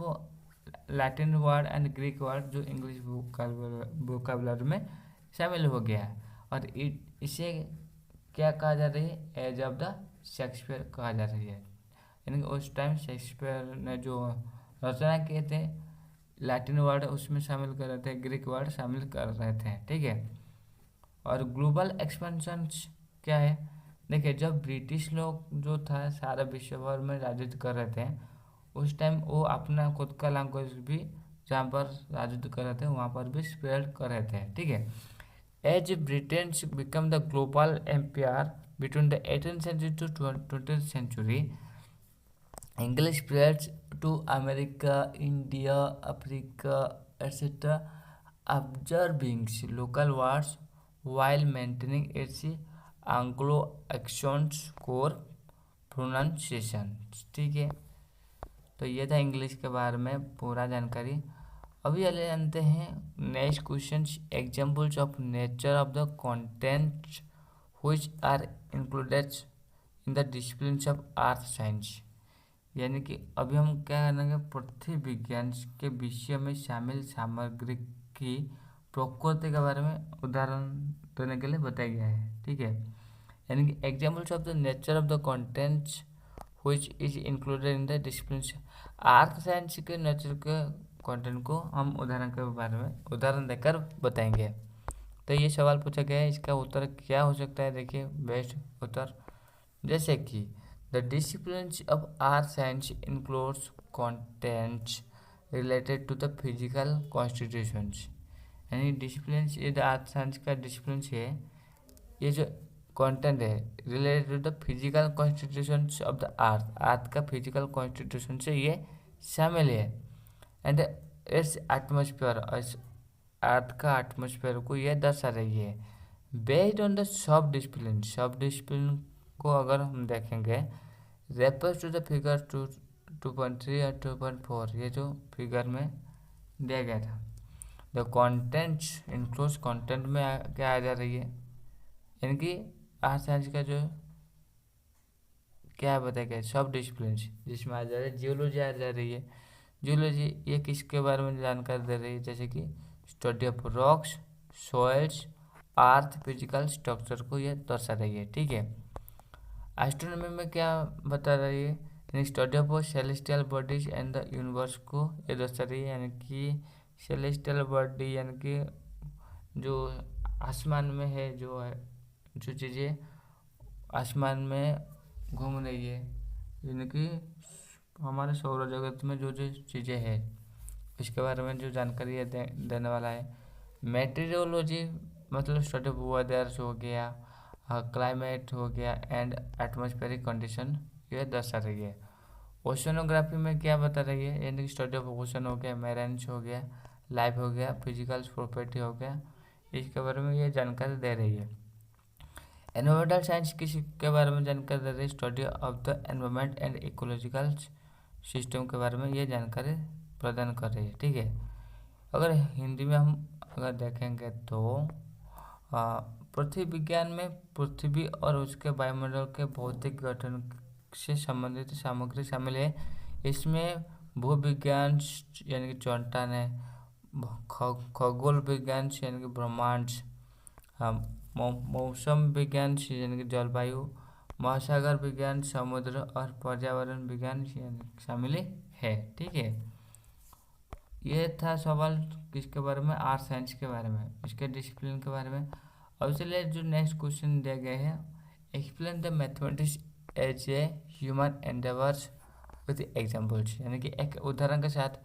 Latin word and Greek word जो इंग्लिश वोकेबुलरी में शामिल हो गया है। और इसे क्या कहा जा रही है, एज ऑफ द शेक्सपियर कहा जा रही है। यानी कि उस टाइम शेक्सपियर ने जो रचना किए थे, लैटिन वर्ड उसमें शामिल कर रहे थे, ग्रीक वर्ड शामिल कर रहे थे। ठीक है, और ग्लोबल एक्सपेंशन क्या है, देखिए जब ब्रिटिश लोग जो था सारा विश्व भर में राजत्व कर रहे थे, उस टाइम वो अपना खुद का लैंग्वेज भी जहाँ पर राजत्व कर रहे थे वहाँ पर भी स्प्रेड कर रहे थे। ठीक है, as Britain become the global empire between the 18th century to 20th century, English spreads to America, India, Africa, etc., absorbing local words while maintaining its Anglo-Saxon core pronunciation। ठीक है, तो ये था इंग्लिश के बारे में पूरा जानकारी। अभी ले जानते हैं next question, examples of nature of the contents which are included in the disciplines of earth science. यानी कि अभी हम क्या करेंगे, पृथ्वी विज्ञान के विषय में शामिल सामग्री की प्रकृति के बारे में उदाहरण देने के लिए बताया गया है। ठीक है, यानी कि examples of the nature of the contents which is included in the disciplines, earth science के नेचर के कंटेंट को हम उदाहरण के बारे में उदाहरण देकर बताएंगे। तो ये सवाल पूछा गया है, इसका उत्तर क्या हो सकता है, देखिए बेस्ट उत्तर, जैसे कि the disciplines of earth science includes contents related to the physical constitutions. यानी डिसिप्लिन्स, ये अर्थ साइंस का डिसिप्लिन्स है, ये जो कंटेंट है related to the physical constitutions of the earth का फिजिकल कॉन्स्टिट्यूशन से ये शामिल है, एंड इट्स एटमॉस्फेयर, अर्थ का एटमॉस्फेयर को ये दर्शा रही है। Based on the sub discipline को अगर हम देखेंगे, रेफर्स टू द फिगर 2.3 और 2.4, ये जो फिगर में दिया गया था। द कंटेंट्स इंक्लूड्स, कंटेंट में क्या आ जा रही है, यानी कि अर्थ साइंस का जो क्या बताया गया, सब डिसिप्लिन जिसमें आ जा रहा है, जियोलॉजी आ जा रही है। जियोलॉजी ये किसके बारे में जानकारी दे रही है, जैसे कि study of rocks, soils, earth physical structure को ये दर्शा रही है। ठीक है, एस्ट्रोनॉमी में क्या बता रही है, यानी study of celestial bodies and the universe को ये दर्शा रही है। यानी कि सेलेस्टियल बॉडी यानी कि जो आसमान में है, जो चीज़ें आसमान में घूम रही है, यानी कि हमारे सौर जगत में जो चीज़ें हैं इसके बारे में जो जानकारी है देने वाला है। मेटीरियोलॉजी मतलब स्टडी ऑफ वेदर्स हो गया, क्लाइमेट हो गया एंड एटमॉस्फेरिक कंडीशन ये दर्शा रही है। ओशनोग्राफी में क्या बता रही है, यानी कि स्टडी ऑफ ओशन हो गया, मैरेंस हो गया, लाइफ हो गया, फिजिकल प्रॉपर्टी हो गया, इसके बारे में ये जानकारी दे रही है। एनवायरमेंटल साइंस किसके बारे में जानकारी दे रही है, study of the environment and ecological system के बारे में ये जानकारी प्रदान कर रही है। ठीक है, अगर हिंदी में हम अगर देखेंगे तो पृथ्वी विज्ञान में पृथ्वी और उसके वायुमंडल के भौतिक गठन से संबंधित सामग्री शामिल है। इसमें भूविज्ञान यानी कि चट्टान है, खगोल विज्ञान यानी कि ब्रह्मांड, मौसम विज्ञान यानी कि जलवायु, महासागर विज्ञान समुद्र और पर्यावरण विज्ञान शामिल है। ठीक है, ये था सवाल किसके बारे में, आर्ट साइंस के बारे में, इसके डिसिप्लिन के बारे में। अब चलिए जो नेक्स्ट क्वेश्चन दिया गया है, explain the mathematics as a human endeavours with examples, यानी कि एक उदाहरण के साथ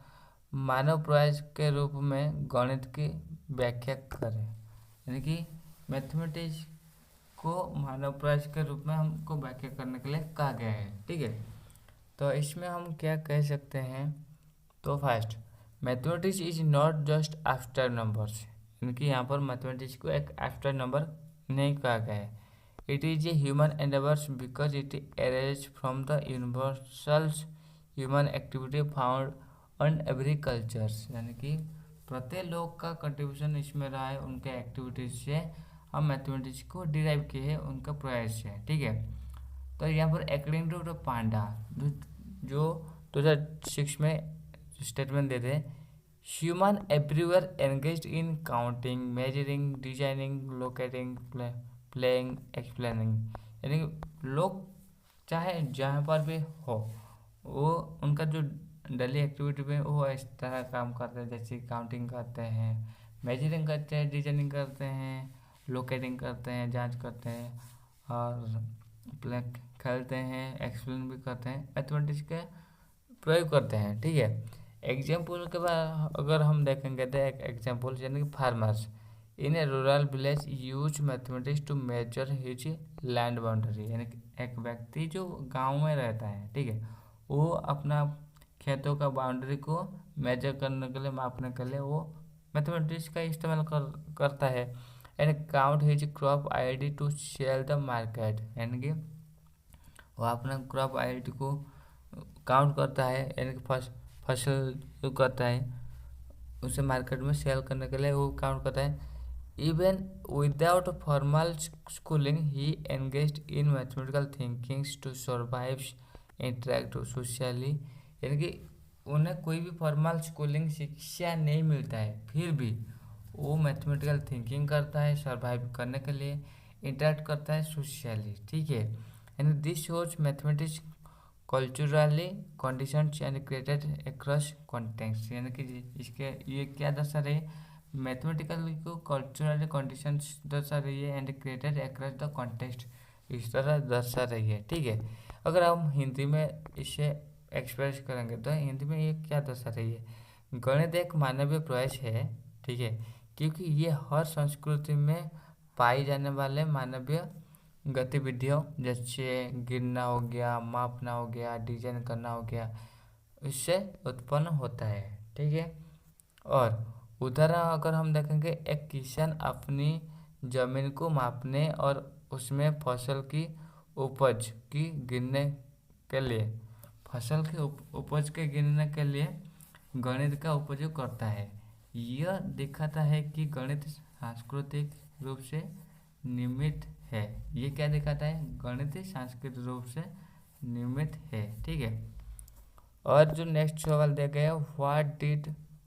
मानव प्रयास के रूप में गणित की व्याख्या करें। यानी कि मैथमेटिक्स को मानव प्रयास के रूप में हमको व्याख्या करने के लिए कहा गया है, ठीक है। तो इसमें हम क्या कह सकते हैं, तो first, mathematics is not just abstract numbers, यानी कि यहाँ पर मैथमेटिक्स को एक एब्स्ट्रैक्ट नंबर नहीं कहा गया है। It is A human endeavours because it arrays from the universal human activity found on every cultures, यानी कि प्रत्येक लोग का कंट्रीब्यूशन इसमें रहा है, उनके एक्टिविटीज से हम मैथमेटिक्स को डिराइव किए हैं, उनका प्रयास से, ठीक है। तो यहाँ पर अकॉर्डिंग टू द पांडा जो 2006 में स्टेटमेंट देते हैं, human everywhere engaged in counting, measuring, designing, locating, playing, explaining, यानी कि लोग चाहे जहाँ पर भी हो, वो उनका जो डेली एक्टिविटी में वो इस तरह काम करते हैं, जैसे काउंटिंग करते हैं, मेजरिंग करते हैं, डिजाइनिंग करते हैं, लोकेटिंग करते हैं, जांच करते हैं, और प्ले खेलते हैं, एक्सप्लेन भी करते हैं, मैथमेटिक्स के प्रयोग करते हैं, ठीक है। एग्जाम्पल के बाद अगर हम देखेंगे तो एक एग्जाम्पल, यानी कि farmers in a rural village use mathematics to measure his land boundary, यानी कि एक व्यक्ति जो गांव में रहता है, ठीक है, वो अपना खेतों का बाउंड्री को मेजर करने के लिए, मापने के लिए वो मैथमेटिक्स का इस्तेमाल करता है। And count his crop yield to sell the market, यानी कि वो अपना क्रॉप आईडी को काउंट करता है, यानी कि फसल जो करता है उसे मार्केट में सेल करने के लिए वो काउंट करता है। Even without formal schooling he engaged in mathematical thinkings to survive, interact socially, यानी कि उन्हें कोई भी फॉर्मल स्कूलिंग शिक्षा नहीं मिलता है, फिर भी वो मैथमेटिकल थिंकिंग करता है सर्वाइव करने के लिए, इंटरेक्ट करता है सोशली, ठीक है। And this shows mathematics culturally conditions and created across context, यानी कि इसके ये क्या दर्शा रही है, मैथमेटिकल को कल्चरली कंडीशंस दर्शा रही है and created across the context, इस तरह दर्शा रही है, ठीक है। अगर हम हिंदी में इसे एक्सप्रेस करेंगे तो हिंदी में ये क्या दर्शा रही है, गणित एक मानवीय प्रयास है, ठीक है, क्योंकि ये हर संस्कृति में पाई जाने वाले मानवीय गतिविधियों जैसे गिनना हो गया, मापना हो गया, डिजाइन करना हो गया, इससे उत्पन्न होता है, ठीक है। और उदाहरण अगर हम देखेंगे, एक किसान अपनी जमीन को मापने और उसमें फसल की उपज की गिनने के लिए, फसल की उपज के गिनने के लिए गणित का उपयोग करता है। यह दिखाता है कि गणित सांस्कृतिक रूप से निर्मित है। ये क्या दिखाता है, गणित सांस्कृतिक रूप से निर्मित है, ठीक है। और जो नेक्स्ट सवाल दिया गया,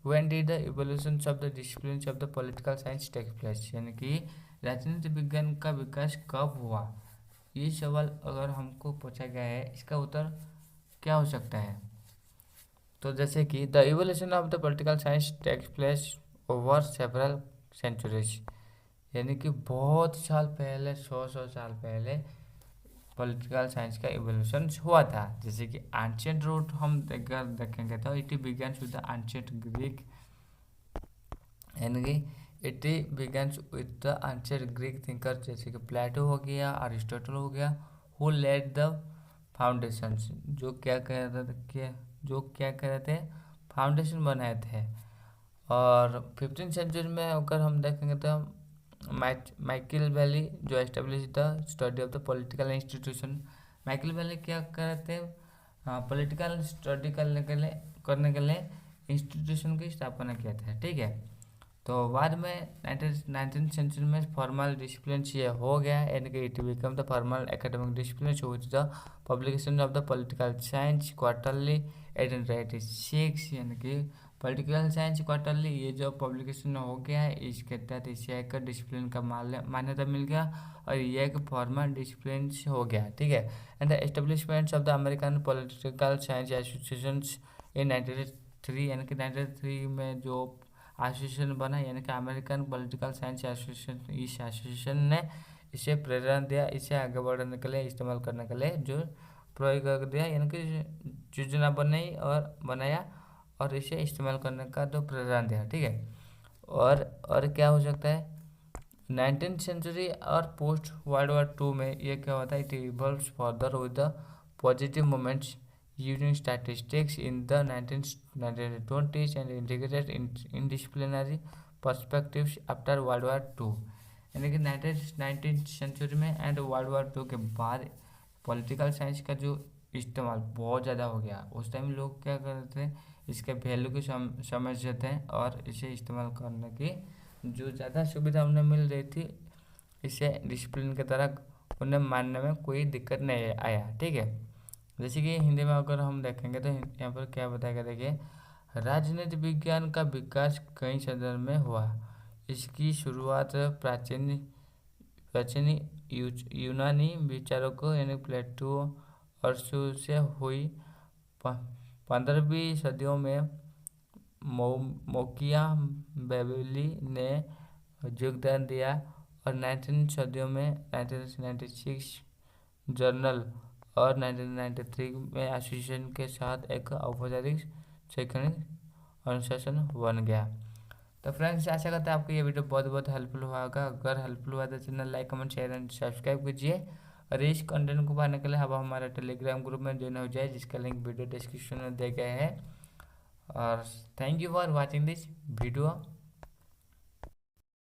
when did the evolution of the discipline of the political science tech place, यानी कि राजनीति विज्ञान का विकास कब हुआ। ये सवाल अगर हमको पूछा गया है, इसका उत्तर क्या हो सकता है, तो जैसे कि the evolution of the political science takes place over several centuries, यानी कि बहुत साल पहले, 100 साल पहले पॉलिटिकल साइंस का इवोल्यूशन हुआ था। जैसे कि एंशिएंट रूट हम देखेंगे तो it begins with the ancient Greek, यानी कि it begins with the ancient Greek thinker, जैसे कि प्लेटो हो गया, अरिस्टोटल हो गया, हु लेड द फाउंडेशंस, जो क्या कह रहे थे, फाउंडेशन बनाए थे। और 15th सेंचुरी में अगर हम देखेंगे तो माइकल वैली जो establish the study of the political institution, Michael valley क्या करते हैं, पॉलिटिकल स्टडी करने के लिए इंस्टीट्यूशन की स्थापना किया था, ठीक है। तो बाद में 19th सेंचुरी में फॉर्मल डिसिप्लिन ये हो गया, यानी कि it become the formal academic discipline which the publication of the political Science quarterly 1886, यानी कि पॉलिटिकल साइंस क्वार्टरली ये जो पब्लिकेशन हो गया है, इसके तहत इसे एक डिसिप्लिन का मान्यता मिल गया और ये एक फॉर्मल डिसिप्लिन हो गया, ठीक है। And the establishment of the American political science association in 3 यानी कि 1993 में जो एसोसिएशन बना यानी कि अमेरिकन पॉलिटिकल साइंस एसोसिएशन, इस एसोसिएशन ने इसे प्रेरणा दिया, इसे आगे बढ़ाने के लिए, इस्तेमाल करने के लिए जो प्रयोग कर दिया यानी कि योजना बनाया और इसे इस्तेमाल करने का जो प्रेरणा दिया। ठीक है, और क्या हो सकता है 19th सेंचुरी और पोस्ट वर्ल्ड वॉर 2 में ये क्या होता है, it evolves further with the positive moments using statistics in the 1920s and integrated in disciplinary perspectives after World War II। यानी कि 19th सेंचुरी में एंड वर्ल्ड वॉर 2 के बाद पॉलिटिकल साइंस का जो इस्तेमाल बहुत ज़्यादा हो गया। उस टाइम लोग क्या करते थे, इसके वैल्यू की समझते थे और इसे इस्तेमाल करने की जो ज़्यादा सुविधा उन्हें मिल रही थी, इसे डिसिप्लिन की तरह उन्हें मानने में कोई दिक्कत नहीं आया। ठीक है, जैसे कि हिंदी में अगर हम देखेंगे तो यहाँ पर क्या बताएगा, देखिए राजनीति विज्ञान का विकास कई सदन में हुआ। इसकी शुरुआत प्राचीन यूनानी विचारकों यानी प्लेटो और से हुई। 15वीं सदियों में मैकियावेली ने योगदान दिया और 19वीं सदियों में 1996 जर्नल और 1993 में एसोसिएशन के साथ एक औपचारिक शैक्षणिक अनुशासन बन गया। तो फ्रेंड्स, आशा करते हैं आपको ये वीडियो बहुत बहुत हेल्पफुल हुआ होगा। अगर हेल्पफुल हुआ तो channel like, comment, share and subscribe कीजिए और इस कंटेंट को पाने के लिए आप हमारे टेलीग्राम ग्रुप में ज्वाइन हो जाए, जिसका लिंक वीडियो डिस्क्रिप्शन में दिया गया है। और thank you for watching this video.